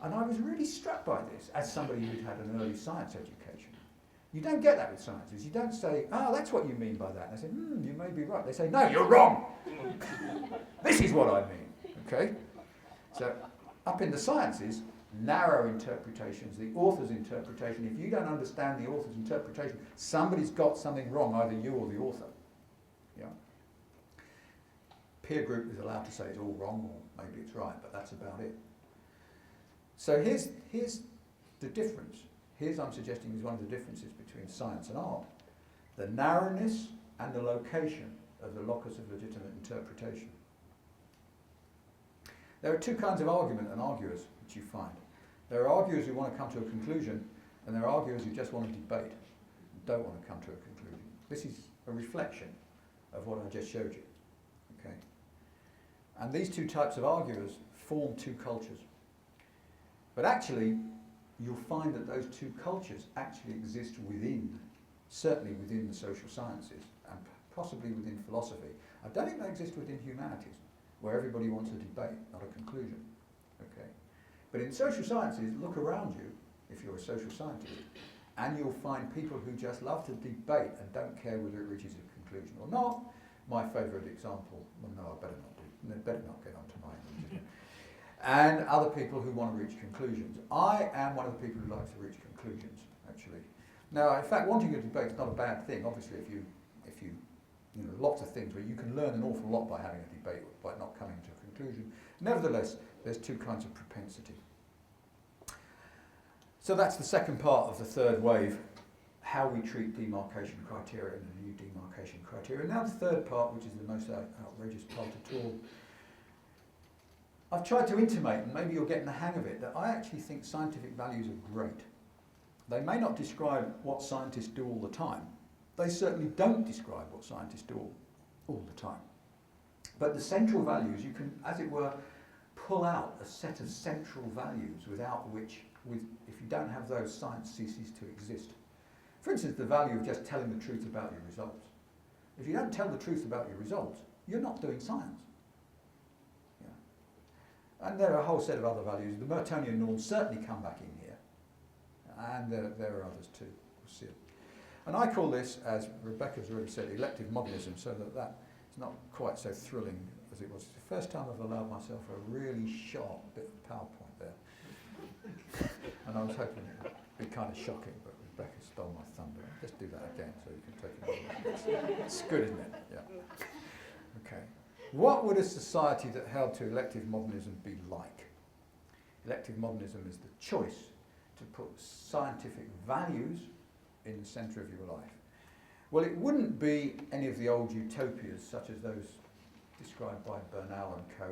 And I was really struck by this, as somebody who'd had an early science education. You don't get that with scientists. You don't say, that's what you mean by that. And I say, you may be right. They say, no, you're wrong. This is what I mean, okay? So up in the sciences, narrow interpretations, the author's interpretation. If you don't understand the author's interpretation, somebody's got something wrong, either you or the author. Yeah. Peer group is allowed to say it's all wrong, or maybe it's right, but that's about it. So here's the difference. Here's, I'm suggesting, is one of the differences between science and art. The narrowness and the location of the locus of legitimate interpretation. There are two kinds of argument and arguers which you find. There are arguers who want to come to a conclusion, and there are arguers who just want to debate and don't want to come to a conclusion. This is a reflection of what I just showed you. Okay? And these two types of arguers form two cultures. But actually, you'll find that those two cultures actually exist within, certainly within the social sciences, and possibly within philosophy. I don't think they exist within humanities, where everybody wants a debate, not a conclusion. Okay? But in social sciences, look around you, if you're a social scientist, and you'll find people who just love to debate and don't care whether it reaches a conclusion or not. My favourite example, well, no, I better not do, I better not get onto mine. And other people who want to reach conclusions. I am one of the people who likes to reach conclusions, actually. Now, in fact, wanting a debate is not a bad thing. Obviously, if you lots of things where you can learn an awful lot by having a debate, by not coming to a conclusion. Nevertheless, there's two kinds of propensity. So that's the second part of the third wave, how we treat demarcation criteria and the new demarcation criteria. Now the third part, which is the most outrageous part at all. I've tried to intimate, and maybe you're getting the hang of it, that I actually think scientific values are great. They may not describe what scientists do all the time. They certainly don't describe what scientists do all the time. But the central values, you can, as it were, pull out a set of central values without which, if you don't have those, science ceases to exist. For instance, the value of just telling the truth about your results. If you don't tell the truth about your results, you're not doing science. Yeah. And there are a whole set of other values. The Mertonian norms certainly come back in here. And there are others too. We'll see it. And I call this, as Rebecca's already said, elective modernism, so that it's not quite so thrilling as it was. It's the first time I've allowed myself a really sharp bit of PowerPoint there. And I was hoping it would be kind of shocking, but Rebecca stole my thunder. Just do that again so you can take it. It's good, isn't it? Yeah. Okay. What would a society that held to elective modernism be like? Elective modernism is the choice to put scientific values in the centre of your life. Well, it wouldn't be any of the old utopias such as those described by Bernal and co,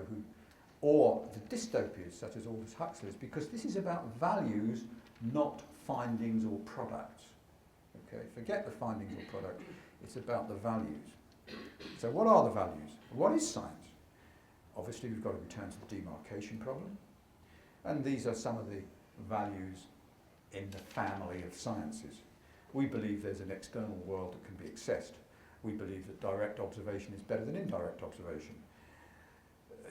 or the dystopias such as Aldous Huxley's, because this is about values, not findings or products. okay? Forget the findings or product, it's about the values. So what are the values? What is science? Obviously we've got to return to the demarcation problem, and these are some of the values in the family of sciences. We believe there's an external world that can be accessed. We believe that direct observation is better than indirect observation.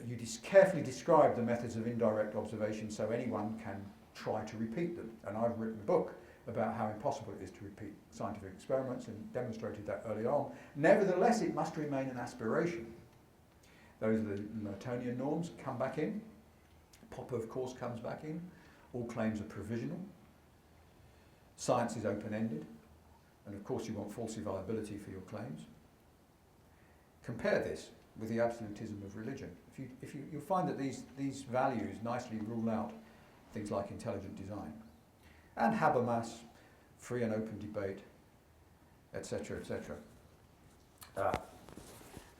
You carefully describe the methods of indirect observation so anyone can try to repeat them. And I've written a book about how impossible it is to repeat scientific experiments and demonstrated that early on. Nevertheless, it must remain an aspiration. Those are the Newtonian norms come back in. Popper, of course, comes back in. All claims are provisional. Science is open-ended. And of course, you want falsifiability for your claims. Compare this with the absolutism of religion. You'll find that these values nicely rule out things like intelligent design and Habermas, free and open debate, etc., etc.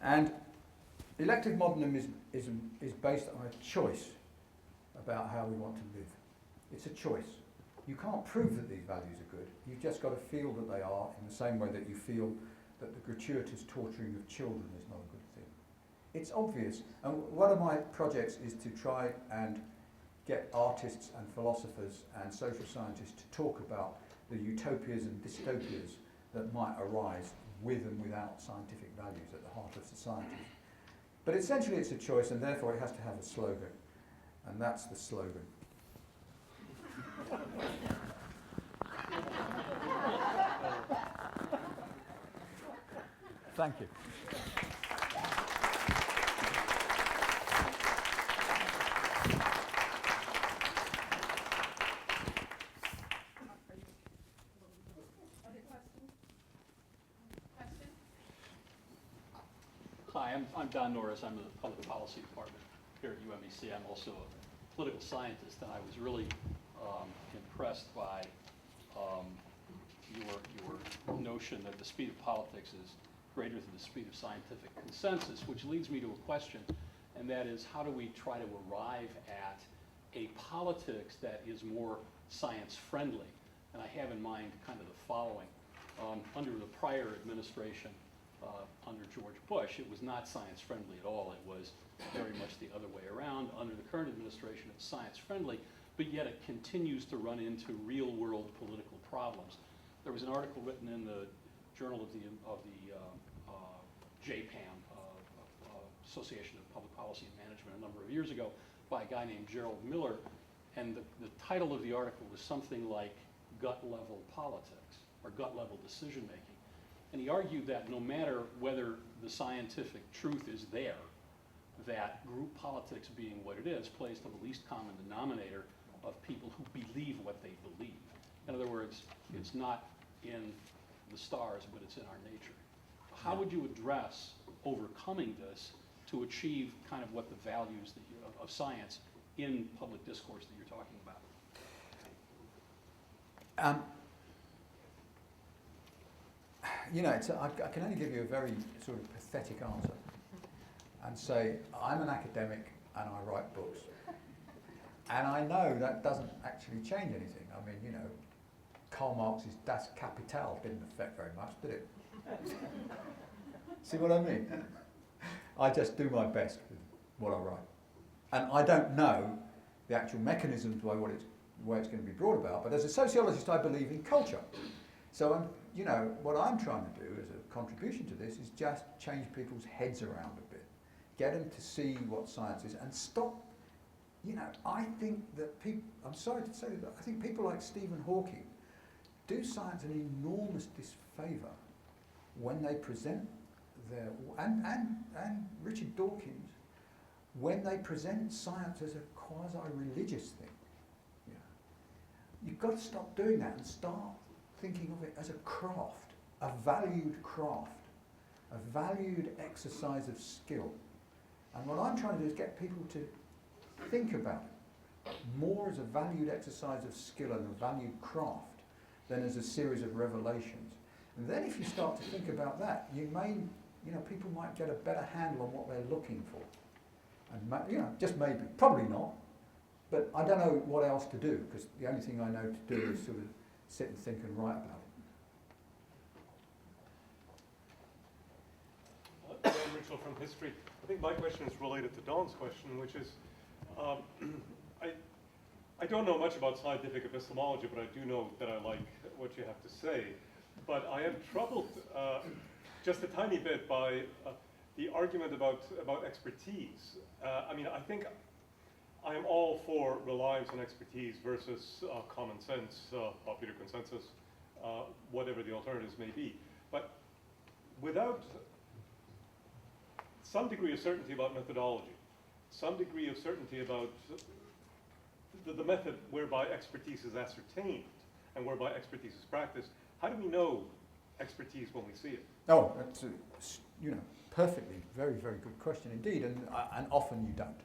And elective modernism is based on a choice about how we want to live. It's a choice. You can't prove that these values are good. You've just got to feel that they are, in the same way that you feel that the gratuitous torturing of children is not a good thing. It's obvious, and one of my projects is to try and get artists and philosophers and social scientists to talk about the utopias and dystopias that might arise with and without scientific values at the heart of society. But essentially it's a choice, and therefore it has to have a slogan, and that's the slogan. Thank you.
Hi, I'm Don Norris. I'm in the Public Policy Department here at UMBC. I'm also a political scientist, and I was really impressed by your notion that the speed of politics is greater than the speed of scientific consensus, which leads me to a question, and that is, how do we try to arrive at a politics that is more science-friendly? And I have in mind kind of the following. Under the prior administration, under George Bush, it was not science-friendly at all. It was very much the other way around. Under the current administration, it's science-friendly, but yet it continues to run into real-world political problems. There was an article written in the Journal of the JPAM, Association of Public Policy and Management, a number of years ago, by a guy named Gerald Miller, and the title of the article was something like gut-level politics, or gut-level decision-making. And he argued that no matter whether the scientific truth is there, that group politics being what it is, plays to the least common denominator of people who believe what they believe. In other words, it's not in the stars, but it's in our nature. How would you address overcoming this to achieve kind of what the values that of science in public discourse that you're talking about?
I can only give you a very sort of pathetic answer and say, I'm an academic and I write books. And I know that doesn't actually change anything. I mean, Karl Marx's Das Kapital didn't affect very much, did it? See what I mean? I just do my best with what I write. And I don't know the actual mechanisms by the way it's going to be brought about, but as a sociologist I believe in culture. So what I'm trying to do as a contribution to this is just change people's heads around a bit. Get them to see what science is and stop. I think that people, I'm sorry to say that, I think people like Stephen Hawking do science an enormous disfavour when they present their, and Richard Dawkins, when they present science as a quasi-religious thing. You've got to stop doing that and start thinking of it as a craft, a valued exercise of skill. And what I'm trying to do is get people to think about it more as a valued exercise of skill and a valued craft than as a series of revelations. And then if you start to think about that, people might get a better handle on what they're looking for. And just maybe, probably not, but I don't know what else to do, because the only thing I know to do is sort of sit and think and write about it.
potential from history. I think my question is related to Dawn's question, which is, I don't know much about scientific epistemology, but I do know that I like what you have to say. But I am troubled just a tiny bit by the argument about expertise. I mean, I think I am all for reliance on expertise versus common sense, popular consensus, whatever the alternatives may be. But without some degree of certainty about methodology, some degree of certainty about the method whereby expertise is ascertained and whereby expertise is practiced, how do we know expertise when we see it?
Oh, that's a, perfectly, very, very good question indeed, and often you don't.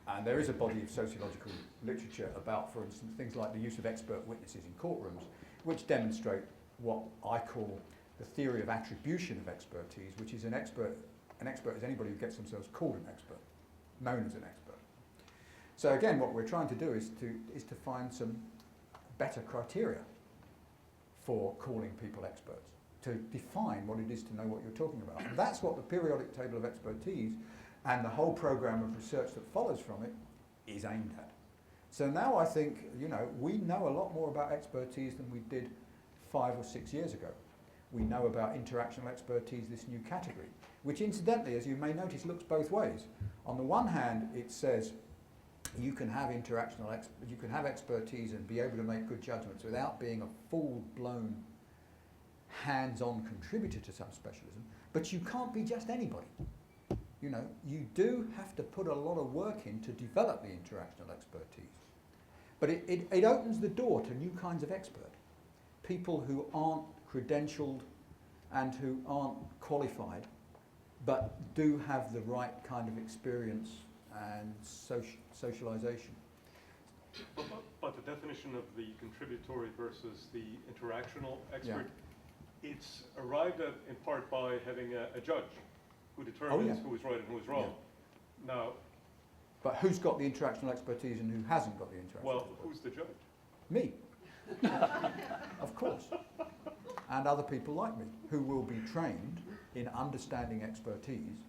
And there is a body of sociological literature about, for instance, things like the use of expert witnesses in courtrooms, which demonstrate what I call the theory of attribution of expertise, which is an expert is anybody who gets themselves called an expert, known as an expert. So again, what we're trying to do is to find some better criteria for calling people experts, to define what it is to know what you're talking about. And that's what the periodic table of expertise and the whole program of research that follows from it is aimed at. So now I think, we know a lot more about expertise than we did 5 or 6 years ago. We know about interactional expertise, this new category, which incidentally, as you may notice, looks both ways. On the one hand, it says you can have you can have expertise and be able to make good judgments without being a full-blown, hands-on contributor to some specialism, but you can't be just anybody. You do have to put a lot of work in to develop the interactional expertise. But it opens the door to new kinds of expert. People who aren't credentialed and who aren't qualified, but do have the right kind of experience and socialization.
But the definition of the contributory versus the interactional expert, it's arrived at in part by having a judge who determines who is right and who is wrong. Yeah. Now,
but who's got the interactional expertise and who hasn't got the interactional expertise?
Who's the judge?
Me. Of course. And other people like me who will be trained in understanding expertise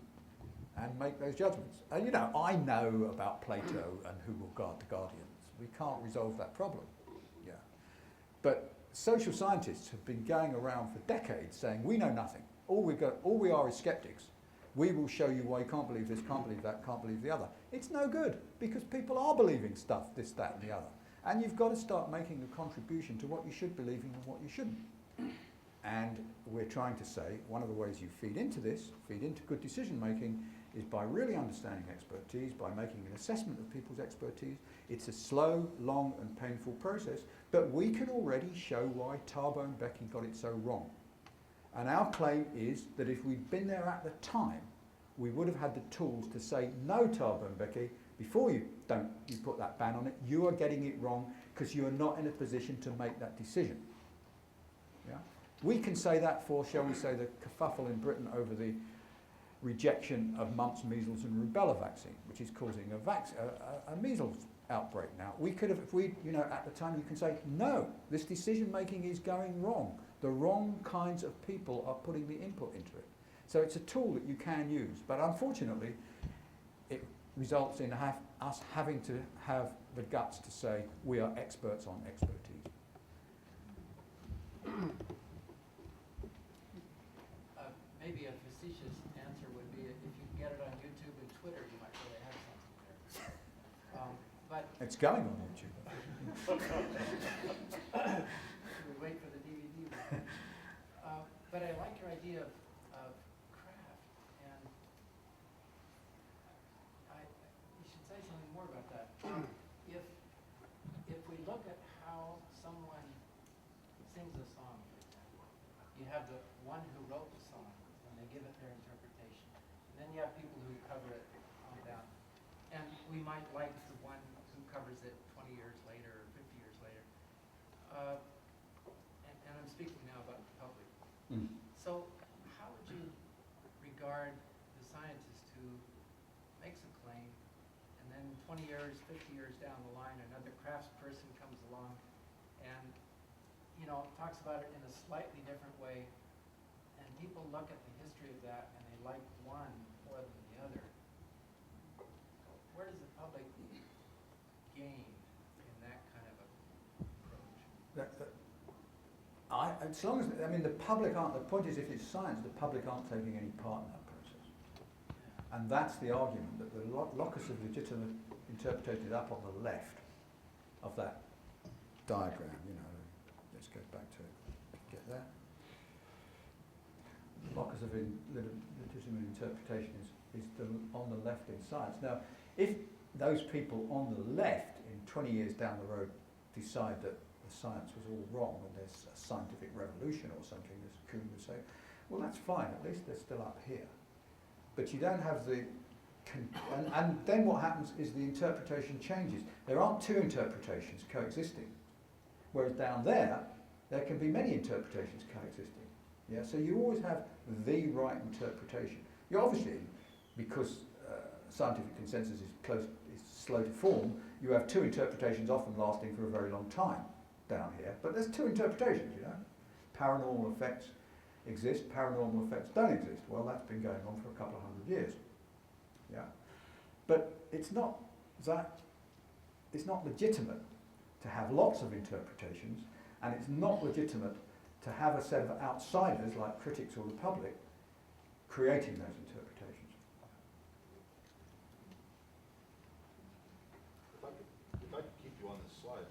and make those judgments. And I know about Plato and who will guard the guardians. We can't resolve that problem. Yeah. But social scientists have been going around for decades saying, we know nothing. All we are is skeptics. We will show you why you can't believe this, can't believe that, can't believe the other. It's no good, because people are believing stuff, this, that, and the other. And you've got to start making a contribution to what you should believe in and what you shouldn't. And we're trying to say, one of the ways you feed into good decision making, is by really understanding expertise, by making an assessment of people's expertise. It's a slow, long, and painful process, but we can already show why Tarbow and Becky got it so wrong. And our claim is that if we'd been there at the time, we would have had the tools to say, no, Tarbow and Becky, before you put that ban on it, you are getting it wrong because you are not in a position to make that decision. Yeah? We can say that for, shall we say, the kerfuffle in Britain over the rejection of mumps, measles and rubella vaccine, which is causing a measles outbreak now. We could have, if we, at the time you can say, no, this decision making is going wrong. The wrong kinds of people are putting the input into it. So it's a tool that you can use, but unfortunately it results in us having to have the guts to say we are experts on expertise.
Maybe a facetious answer would be if you get it on YouTube and Twitter, you might really have something there. But
it's going on YouTube.
we wait for the DVD. But I like your idea of craft, and you should say something more about that. If we look at how someone sings a song, for example, you have the one who wrote the song, and they give it their interpretation. And then you have people who cover it on down. And we might like the one who covers it 20 years later or 50 years later. And I'm speaking now about the public.
Mm.
So how would you regard the scientist who makes a claim, and then 20 years, 50 years down the line, another craftsperson comes along and talks about it in a slightly different way, and people look at the history of that and they like one the other, where does the public gain in that kind of approach?
As long as, I mean, the public aren't, the point is if it's science, the public aren't taking any part in that process. And that's the argument, that the locus of legitimate interpreted up on the left of that diagram, you know, let's go back to get there. The locus of legitimate interpretation is on the left in science. Now, if those people on the left in 20 years down the road decide that the science was all wrong and there's a scientific revolution or something, as Kuhn would say, well, that's fine, at least they're still up here. But you don't have the, and then what happens is the interpretation changes. There aren't two interpretations coexisting, whereas down there can be many interpretations coexisting. Yeah, so you always have the right interpretation. You obviously, because scientific consensus is slow to form, you have two interpretations often lasting for a very long time down here, but there's two interpretations, you know. Paranormal effects exist, paranormal effects don't exist. Well, that's been going on for a couple of hundred years. Yeah, but it's not legitimate to have lots of interpretations, and it's not legitimate to have a set of outsiders like critics or the public creating those interpretations.
If I could keep you on this slide,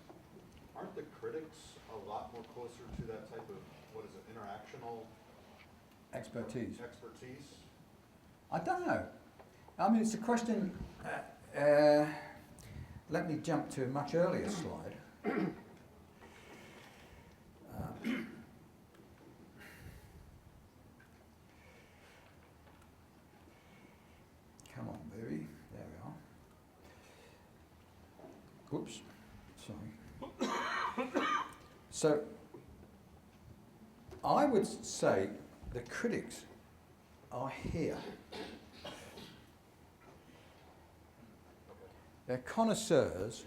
aren't the critics a lot more closer to that type of, what is it, interactional
Expertise.
I
don't know. I mean, it's a question. Let me jump to a much earlier slide. Come on, baby. There we are. Oops. Sorry. So, I would say the critics are here. They're connoisseurs,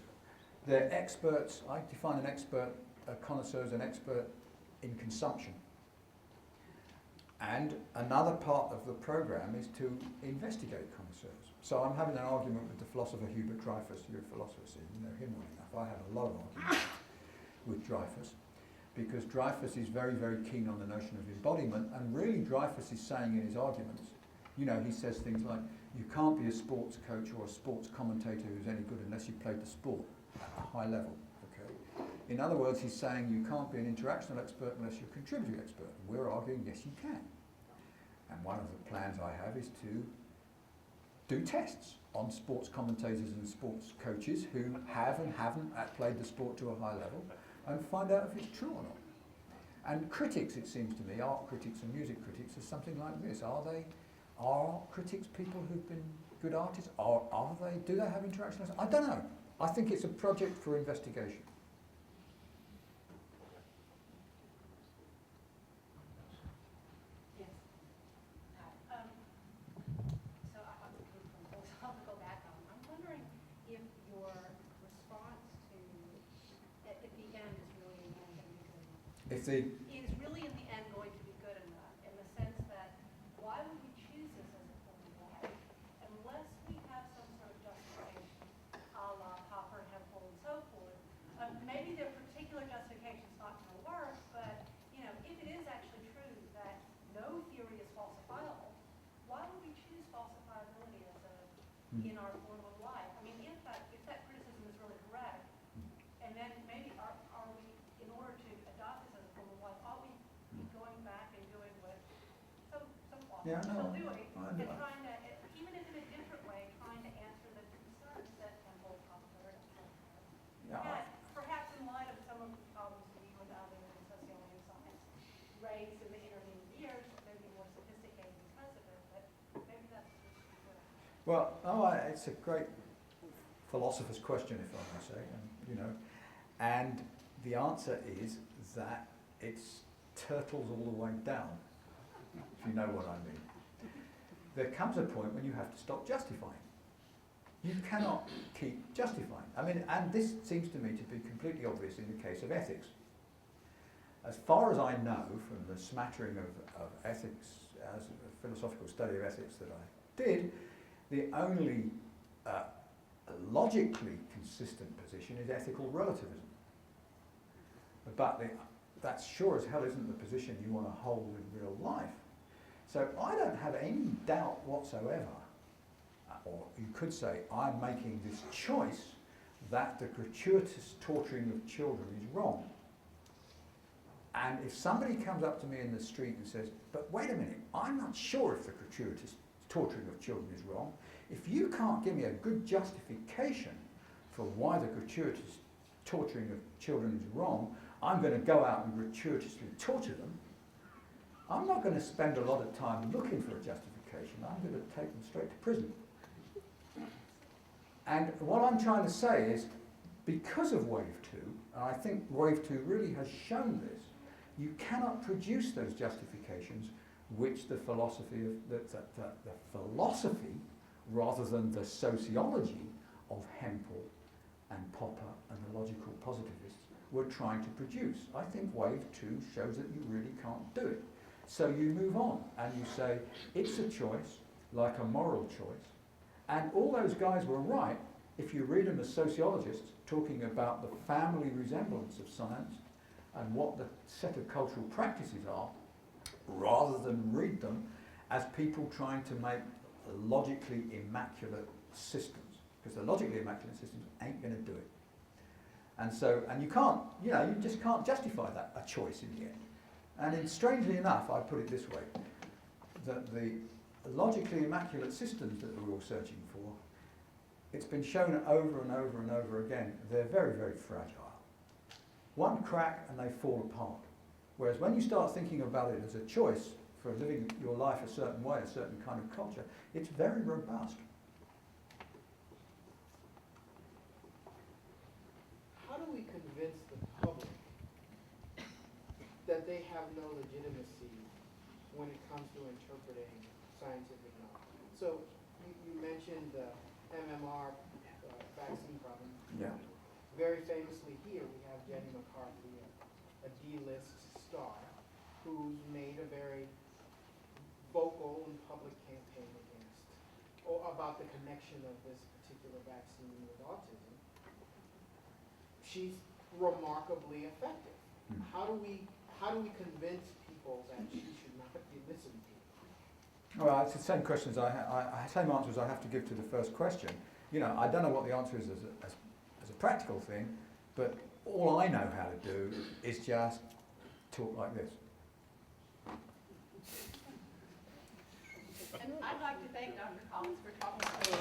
they're experts. I define an expert, a connoisseur as an expert in consumption. And another part of the program is to investigate connoisseurs. So I'm having an argument with the philosopher Hubert Dreyfus. You're a philosopher, so you know him well enough. I have a lot of arguments with Dreyfus, because Dreyfus is very, very keen on the notion of embodiment, and really Dreyfus is saying in his arguments, you know, he says things like, you can't be a sports coach or a sports commentator who's any good unless you played the sport at a high level, okay? In other words, he's saying you can't be an interactional expert unless you're a contributing expert. And we're arguing, yes, you can. And one of the plans I have is to do tests on sports commentators and sports coaches who have and haven't played the sport to a high level, and find out if it's true or not. And critics, it seems to me, art critics and music critics, are something like this. Are critics people who've been good artists? Do they have interactions? I don't know. I think it's a project for investigation.
Yes. So I'm from philosophical background. I'm wondering if your response to, at the end is really in the end going to be good enough.
If the
Is really in the end going to be good enough, in the sense that why would we choose this as a form of life unless we have some sort of justification, a la Popper, Hempel, and so forth? Maybe their particular justification is not going to work, but you know, if it is actually true that no theory is falsifiable, why would we choose falsifiability as in our form of life? I mean, if that criticism is really correct, and then maybe are we, in order to adopt this as a form of life, are we going back and doing what some philosophers are still doing, and trying to, even if in a different way, trying to answer the concerns that Hempel, Popper, had, perhaps in light of some of the problems we and others in sociology and science raised in the intervening years, maybe more sophisticated because of it, but maybe that's
Well, it's a great philosopher's question, if I may say, and the answer is that it's turtles all the way down, if you know what I mean. There comes a point when you have to stop justifying. You cannot keep justifying. I mean, and this seems to me to be completely obvious in the case of ethics. As far as I know from the smattering of ethics, as a philosophical study of ethics that I did, The only logically consistent position is ethical relativism. But that sure as hell isn't the position you want to hold in real life. So I don't have any doubt whatsoever, or you could say I'm making this choice that the gratuitous torturing of children is wrong. And if somebody comes up to me in the street and says, but wait a minute, I'm not sure if the gratuitous torturing of children is wrong, if you can't give me a good justification for why the gratuitous torturing of children is wrong, I'm going to go out and gratuitously torture them. I'm not going to spend a lot of time looking for a justification. I'm going to take them straight to prison. And what I'm trying to say is, because of Wave 2, and I think Wave 2 really has shown this, you cannot produce those justifications which the philosophy of the philosophy, rather than the sociology of Hempel and Popper and the logical positivists were trying to produce. I think Wave 2 shows that you really can't do it. So you move on and you say, it's a choice, like a moral choice. And all those guys were right if you read them as sociologists talking about the family resemblance of science and what the set of cultural practices are, rather than read them as people trying to make logically immaculate systems. Because the logically immaculate systems ain't going to do it. And so, and you can't, you know, you just can't justify that, a choice in the end. And strangely enough, I put it this way, that the logically immaculate systems that we're all searching for, it's been shown over and over and over again, they're very, very fragile. One crack and they fall apart. Whereas when you start thinking about it as a choice for living your life a certain way, a certain kind of culture, it's very robust.
How do we convince the public that they have no legitimacy when it comes to interpreting scientific knowledge? So you mentioned the MMR vaccine problem.
Yeah.
Very famously here, we have Jenny McCarthy, a D-list star, who's made a very vocal and public campaign against, or about the connection of this particular vaccine with autism. She's remarkably effective. How do we convince people that she should not be listened to?
Well, it's the same questions same answers I have to give to the first question. You know, I don't know what the answer is as a practical thing, but all I know how to do is just talk like this.
And I'd like to thank Dr. Collins for talking to us